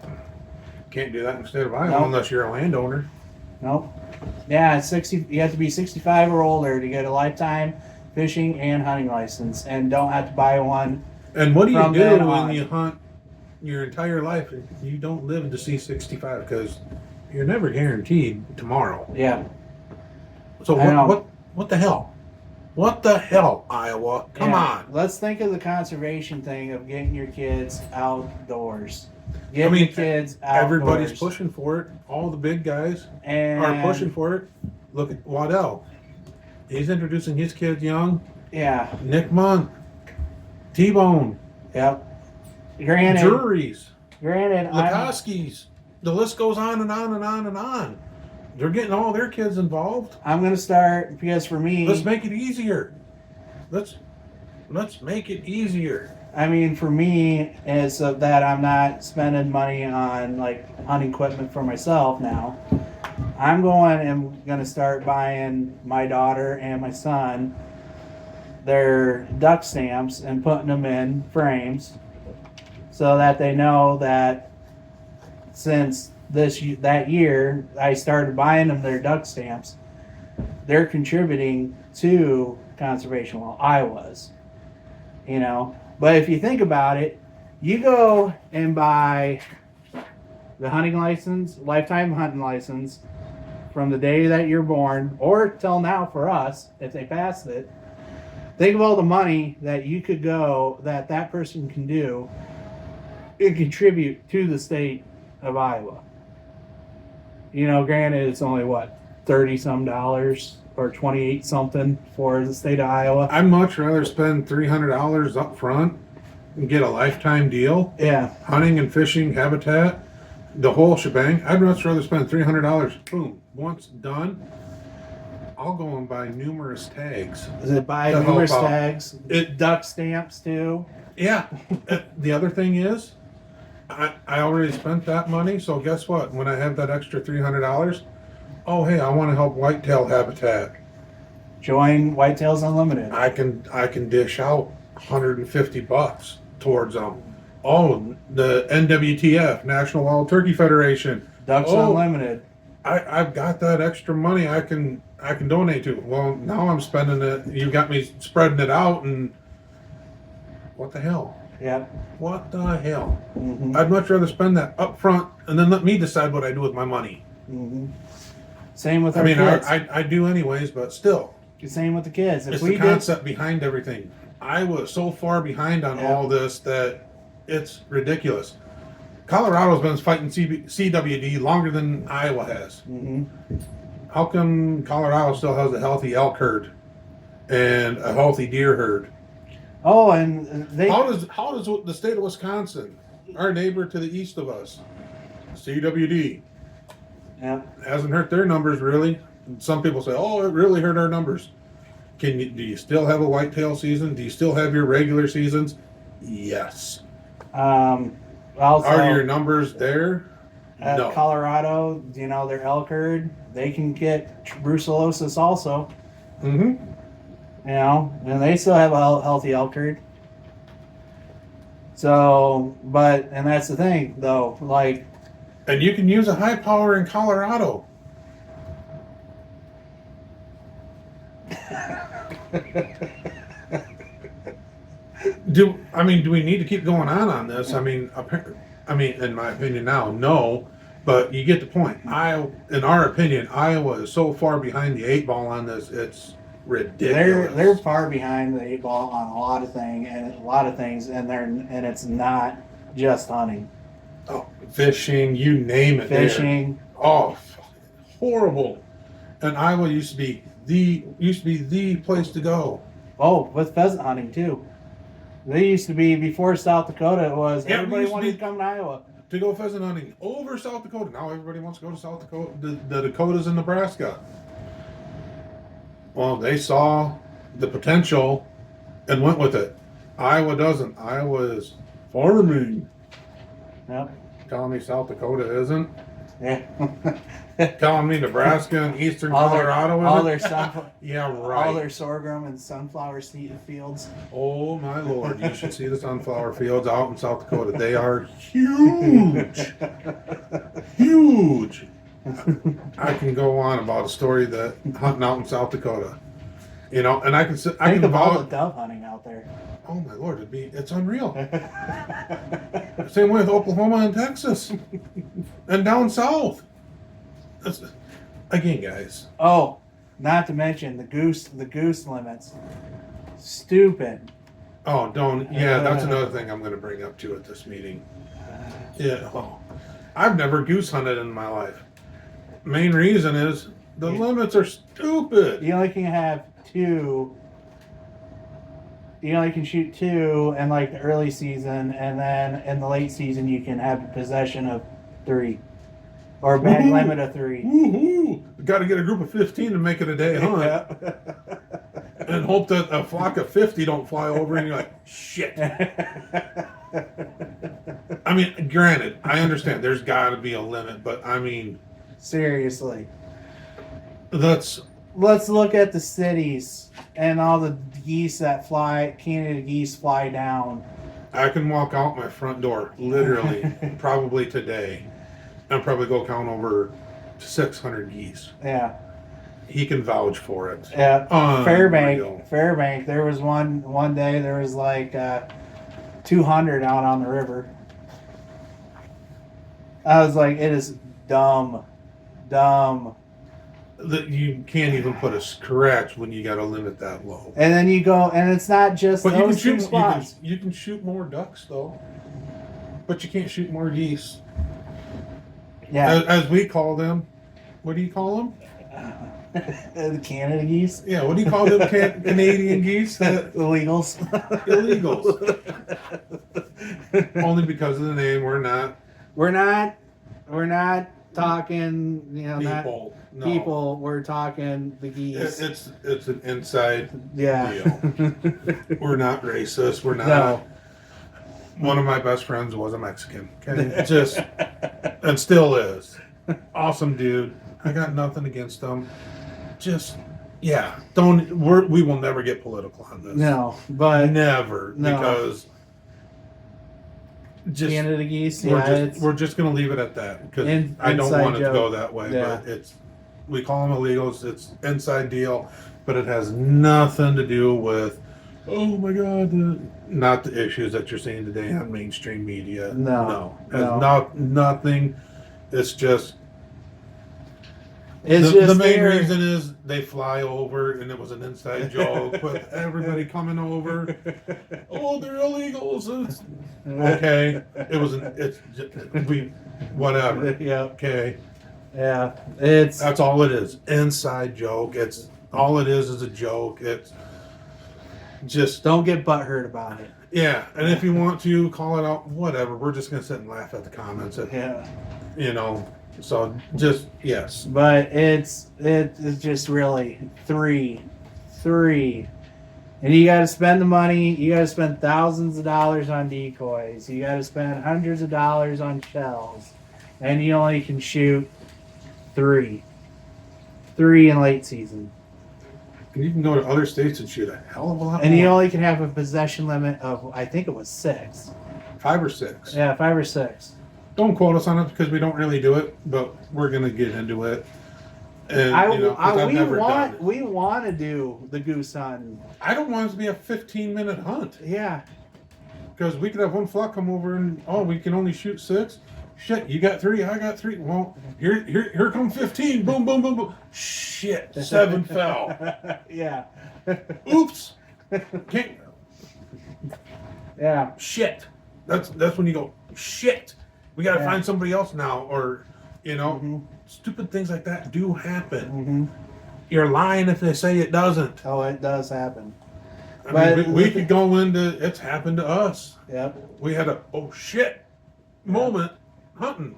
Can't do that in the state of Iowa Nope. unless you're a landowner. Nope. Yeah, it's 60. You have to be 65 or older to get a lifetime fishing and hunting license, and don't have to buy one. And what do you From do then when on. you hunt your entire life and you don't live to see 65? Because you're never guaranteed tomorrow. Yeah. So I know. what the hell? What the hell, Iowa? Come Yeah. on. Let's think of the conservation thing of getting your kids outdoors. Get I mean, your kids outdoors. Everybody's pushing for it. All the big guys and are pushing for it. Look at Waddell. He's introducing his kids young. Yeah. Nick Munn, T-Bone, Yep. Granted, Juries, I'm, Lukoskis. The list goes on and on and on and on. They're getting all their kids involved. I'm gonna start because for me, Let's make it easier. Let's make it easier. I mean, for me, is that I'm not spending money on like hunting equipment for myself now. I'm gonna start buying my daughter and my son their duck stamps and putting them in frames so that they know that since that year I started buying them their duck stamps, they're contributing to conservation. Well, I was, you know. But if you think about it, you go and buy the hunting license, lifetime hunting license, from the day that you're born, or till now for us, if they passed it. Think of all the money that you could go, that person can do and contribute to the state of Iowa. You know, granted, it's only what, $30-some or 28 something for the state of Iowa. I'd much rather spend $300 up front and get a lifetime deal. Yeah. Hunting and fishing, habitat, the whole shebang. I'd much rather spend $300. Boom. Once done, I'll go and buy numerous tags. Is it buy To help numerous out. tags? It- Duck stamps too. Yeah. The other thing is, I already spent that money, so guess what? When I have that extra $300, oh hey, I want to help whitetail habitat. Join Whitetails Unlimited. I can dish out $150 towards them. Oh, the NWTF, National Wild Turkey Federation. Ducks Oh. Unlimited. I've got that extra money I can donate to. Well, now I'm spending it. You got me spreading it out, and what the hell? Yep. What the hell? Mm-hmm. I'd much rather spend that up front and then let me decide what I do with my money. Mm-hmm. Same with I our mean, kids. I do anyways, but still, Same with the kids. If it's we the did, concept behind everything. I was so far behind on Yeah. all this that it's ridiculous. Colorado's been fighting CWD longer than Iowa has. hmm How come Colorado still has a healthy elk herd and a healthy deer herd? Oh, and they. How does the state of Wisconsin, our neighbor to the east of us, CWD, Yeah. hasn't hurt their numbers really? Some people say, "Oh, it really hurt our numbers." Do you still have a whitetail season? Do you still have your regular seasons? Yes. Also, Are your numbers there? No. Colorado, you know, their elk herd, they can get brucellosis also. Mm-hmm. You know, and they still have a healthy elk herd. So, and that's the thing, though. Like, And you can use a high power in Colorado. Do we need to keep going on this? I mean, in my opinion now, no. But you get the point. In our opinion, Iowa is so far behind the 8 ball on this. It's ridiculous. They're far behind the 8 ball on a lot of things, and it's not just hunting. Oh, fishing, you name it. Fishing. Oh, horrible. And Iowa used to be the place to go. Oh, with pheasant hunting too. They used to be before South Dakota. It was everybody wanted to come to Iowa to go pheasant hunting over South Dakota. Now everybody wants to go to South Dakota, the Dakotas and Nebraska. Well, they saw the potential and went with it. Iowa doesn't. Iowa is farming. Yep. Telling me South Dakota isn't. Yeah. Telling me Nebraska and eastern Colorado isn't. Yeah, right. All their sorghum and sunflower fields. Oh my Lord! You should see the sunflower fields out in South Dakota. They are huge, huge. I can go on about a story that hunting out in South Dakota, and I can think of all the dove hunting out there. Oh my Lord, it's unreal. Same way with Oklahoma and Texas, and down south. Again, guys. Oh, not to mention the goose limits. Stupid. Oh, don't. Yeah, that's another thing I'm going to bring up too at this meeting. Yeah. Oh, I've never goose hunted in my life. Main reason is the limits are stupid. You only can have 2. You only can shoot 2 in like the early season, and then in the late season you can have possession of 3, or a bag limit of 3. Woohoo! Got to get a group of 15 to make it a day hunt, and hope that a flock of 50 don't fly over, and you're like, shit. I mean, granted, I understand there's got to be a limit, but I mean, seriously, let's look at the cities and all the geese that fly. Canada geese fly down. I can walk out my front door, literally, probably today, and probably go count over 600 geese. Yeah. He can vouch for it. Yeah. Fairbank. There was one day there was like 200 out on the river. I was like, it is dumb. That you can't even put a scratch when you got a limit that low. And then you go, and it's not just but those two spots. You can shoot more ducks though, but you can't shoot more geese. Yeah, as we call them. What do you call them? The Canada geese. Yeah, what do you call them? Canadian geese? Illegals. Illegals. Only because of the name. We're not talking. People. No. People. We're talking the geese. It's an inside deal. We're not racist. We're not. No. One of my best friends was a Mexican. Okay? And still is. Awesome dude. I got nothing against him. We will never get political on this. No, but never. No. Because Canada geese. We're just going to leave it at that because I don't want it to go that way. Yeah. But we call them illegals. It's inside deal, but it has nothing to do with. Oh my God! Not the issues that you're seeing today on mainstream media. No. Nothing. It's just. The main reason is they fly over, and it was an inside joke with everybody coming over. Oh, they're illegals. Okay, whatever. Yeah. Okay. Yeah. That's all it is. Inside joke. All it is a joke. It's just don't get butthurt about it. Yeah, and if you want to call it out, whatever. We're just gonna sit and laugh at the comments. So just yes. But it's just really 3, and you got to spend the money. You got to spend thousands of dollars on decoys. You got to spend hundreds of dollars on shells, and you only can shoot 3 in late season. And you can go to other states and shoot a hell of a lot and more. You only can have a possession limit of, I think it was 6. 5 or 6. Yeah, 5 or 6. Don't quote us on it because we don't really do it, but we're gonna get into it. And we want to do the goose hunt. I don't want it to be a 15-minute hunt. Yeah. Because we could have one flock come over and we can only shoot 6. Shit, you got 3, I got 3. Well, here come 15. Boom, boom, boom, boom. Shit, 7 fell. Yeah. Oops. Can't. Yeah. Shit. That's when you go, shit. We got to find somebody else now, or stupid things like that do happen. Mm-hmm. You're lying if they say it doesn't. Oh, it does happen. I mean, we could go into it's happened to us. Yep. We had a moment hunting.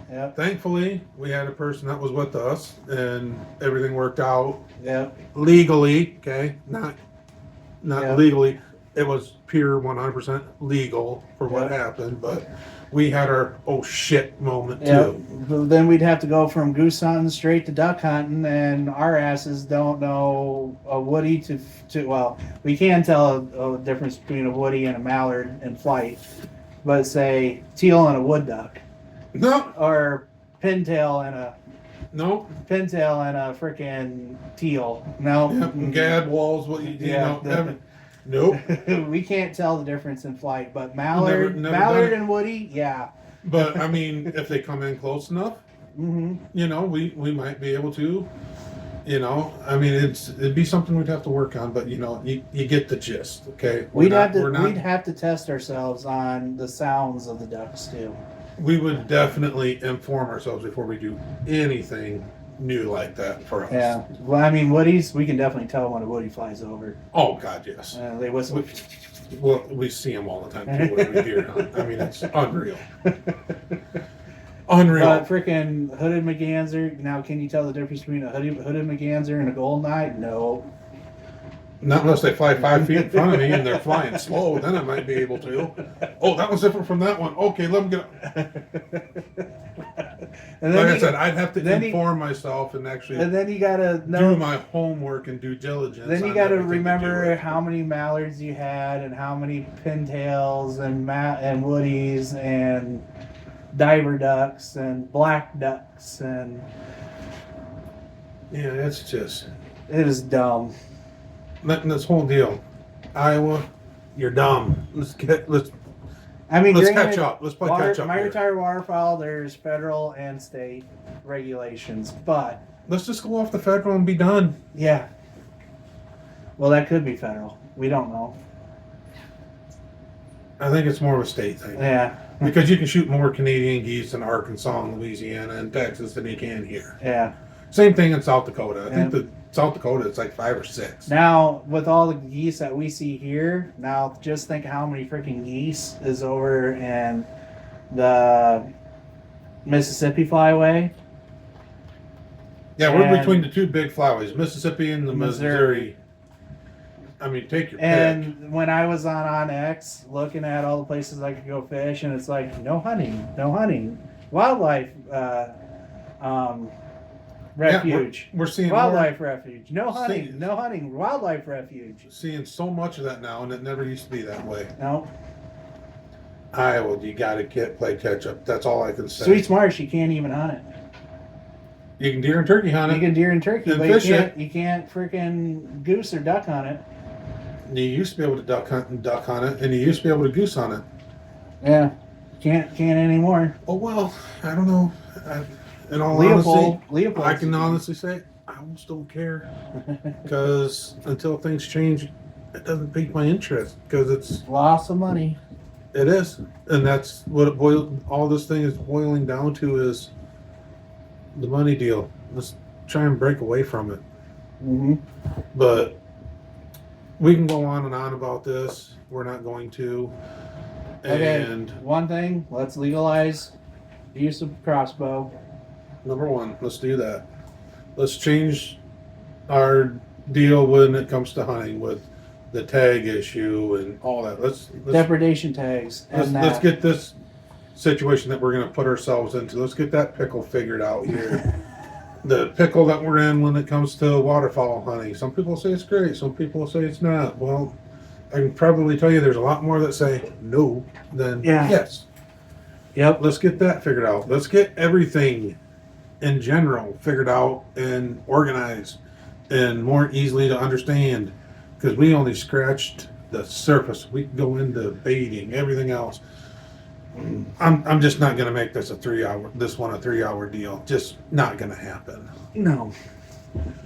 Yep. Thankfully, we had a person that was with us, and everything worked out. Yep. Legally, okay, not Yep. legally. It was pure 100% legal for what happened, but we had our moment too. But then we'd have to go from goose hunting straight to duck hunting, and our asses don't know a woody to well, we can tell a difference between a woody and a mallard in flight, but say teal and a wood duck, No, or pintail and a no. freaking teal. No. Yep, gad walls. What you know? Nope. We can't tell the difference in flight, but mallard Never and woody, yeah. But I mean, if they come in close enough, we might be able to. I mean, it'd be something we'd have to work on, but you get the gist, okay? We'd have to test ourselves on the sounds of the ducks too. We would definitely inform ourselves before we do anything new like that for us. Yeah. Well, I mean, woodies, we can definitely tell when a woody flies over. Oh God, yes. They whistle. Well, we see them all the time too when we deer hunt. I mean, it's unreal. Unreal. But freaking hooded merganser. Now, can you tell the difference between a hooded merganser and a golden eye? No. Not unless they fly 5 feet in front of me and they're flying slow. Then I might be able to. Oh, that was different from that one. Okay, let them get. And like I said, I'd have to inform myself and actually. And then you gotta know, do my homework and due diligence. Then you gotta remember how many mallards you had and how many pintails and woodies and diver ducks and black ducks and. Yeah, it's just. It is dumb. This whole deal, Iowa, you're dumb. Let's catch up. Let's play catch up. Migratory waterfowl, there's federal and state regulations, but let's just go off the federal and be done. Yeah. Well, that could be federal. We don't know. I think it's more of a state thing. Yeah. Because you can shoot more Canadian geese in Arkansas and Louisiana and Texas than you can here. Yeah. Same thing in South Dakota. I think the South Dakota, it's like 5 or 6. Now, with all the geese that we see here, now just think how many freaking geese is over in the Mississippi Flyway. Yeah, we're between the two big flyways, Mississippi and the Missouri. I mean, take your pick. And when I was on X, looking at all the places I could go fish, and it's like, no hunting. Wildlife, refuge. Yeah, we're seeing wildlife refuge. No hunting. Wildlife refuge. Seeing so much of that now, and it never used to be that way. No. Iowa, you got to play catch up. That's all I can say. Sweets Marsh, you can't even hunt it. You can deer and turkey hunt it. You can deer and turkey, and but fish you can't freaking goose or duck hunt it. You used to be able to duck hunt it, and you used to be able to goose hunt it. Yeah, can't anymore. Oh well, I don't know. In all Leopold, I can honestly say I almost don't care because until things change, it doesn't pique my interest because it's lots of money. It is, and that's what all this thing is boiling down to is the money deal. Let's try and break away from it. Mm-hmm. But we can go on and on about this. We're not going to. And okay, one thing, let's legalize the use of crossbow. Number one, let's do that. Let's change our deal when it comes to hunting with the tag issue and all that. Let's depredation tags. Let's get this situation that we're going to put ourselves into. Let's get that pickle figured out here. The pickle that we're in when it comes to waterfowl hunting. Some people say it's great. Some people say it's not. Well, I can probably tell you there's a lot more that say no than yes. Yep. Let's get that figured out. Let's get everything in general figured out and organized and more easily to understand, because we only scratched the surface. We can go into baiting, everything else. I'm just not gonna make this a 3-hour deal. Just not gonna happen. No.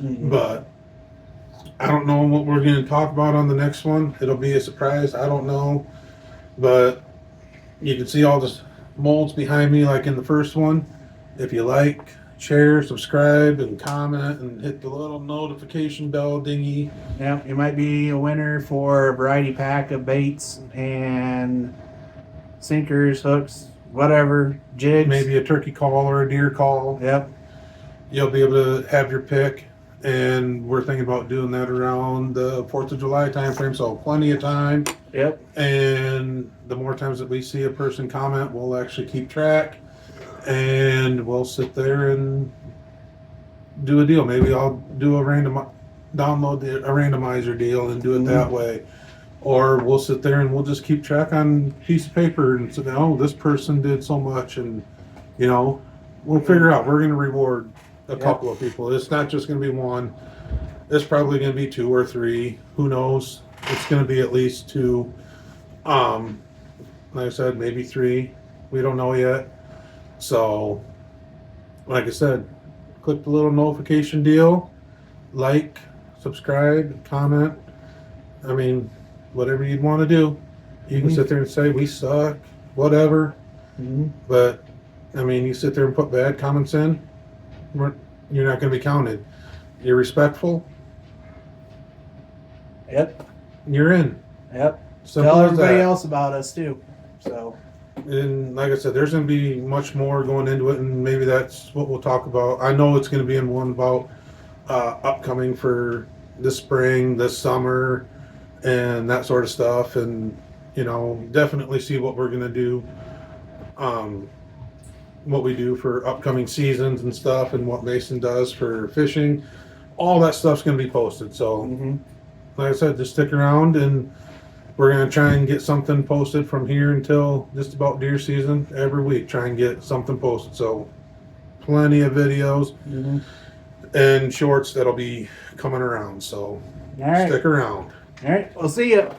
Mm-mm. But I don't know what we're gonna talk about on the next one. It'll be a surprise. I don't know. But you can see all the molds behind me like in the first one. If you like, share, subscribe, and comment, and hit the little notification bell dingy. Yeah, you might be a winner for a variety pack of baits and sinkers, hooks, whatever, jigs. Maybe a turkey call or a deer call. Yep. You'll be able to have your pick. And we're thinking about doing that around the 4th of July timeframe, so plenty of time. Yep. And the more times that we see a person comment, we'll actually keep track. And we'll sit there and do a deal. Maybe I'll do a randomizer deal and do it that way. Or we'll sit there and we'll just keep track on a piece of paper and say, oh, this person did so much. And, you know, we'll figure out. We're going to reward a couple of people. It's not just going to be one. It's probably going to be 2 or 3. Who knows? It's going to be at least 2. Like I said, maybe 3. We don't know yet. So, like I said, click the little notification deal, like, subscribe, comment. I mean, whatever you'd want to do. You can sit there and say, we suck, whatever. But, I mean, you sit there and put bad comments in, you're not going to be counted. You're respectful, Yep. you're in. Yep. Simple Tell as everybody that. else about us too. So. And like I said, there's going to be much more going into it, and maybe that's what we'll talk about. I know it's going to be in one about upcoming for this spring, this summer, and that sort of stuff. And, you know, definitely see what we're going to do, what we do for upcoming seasons and stuff, and what Mason does for fishing. All that stuff's going to be posted. So, like I said, just stick around, and we're going to try and get something posted from here until just about deer season every week. Try and get something posted. So plenty of videos and shorts that'll be coming around. So All right. stick around. All right. We'll see you.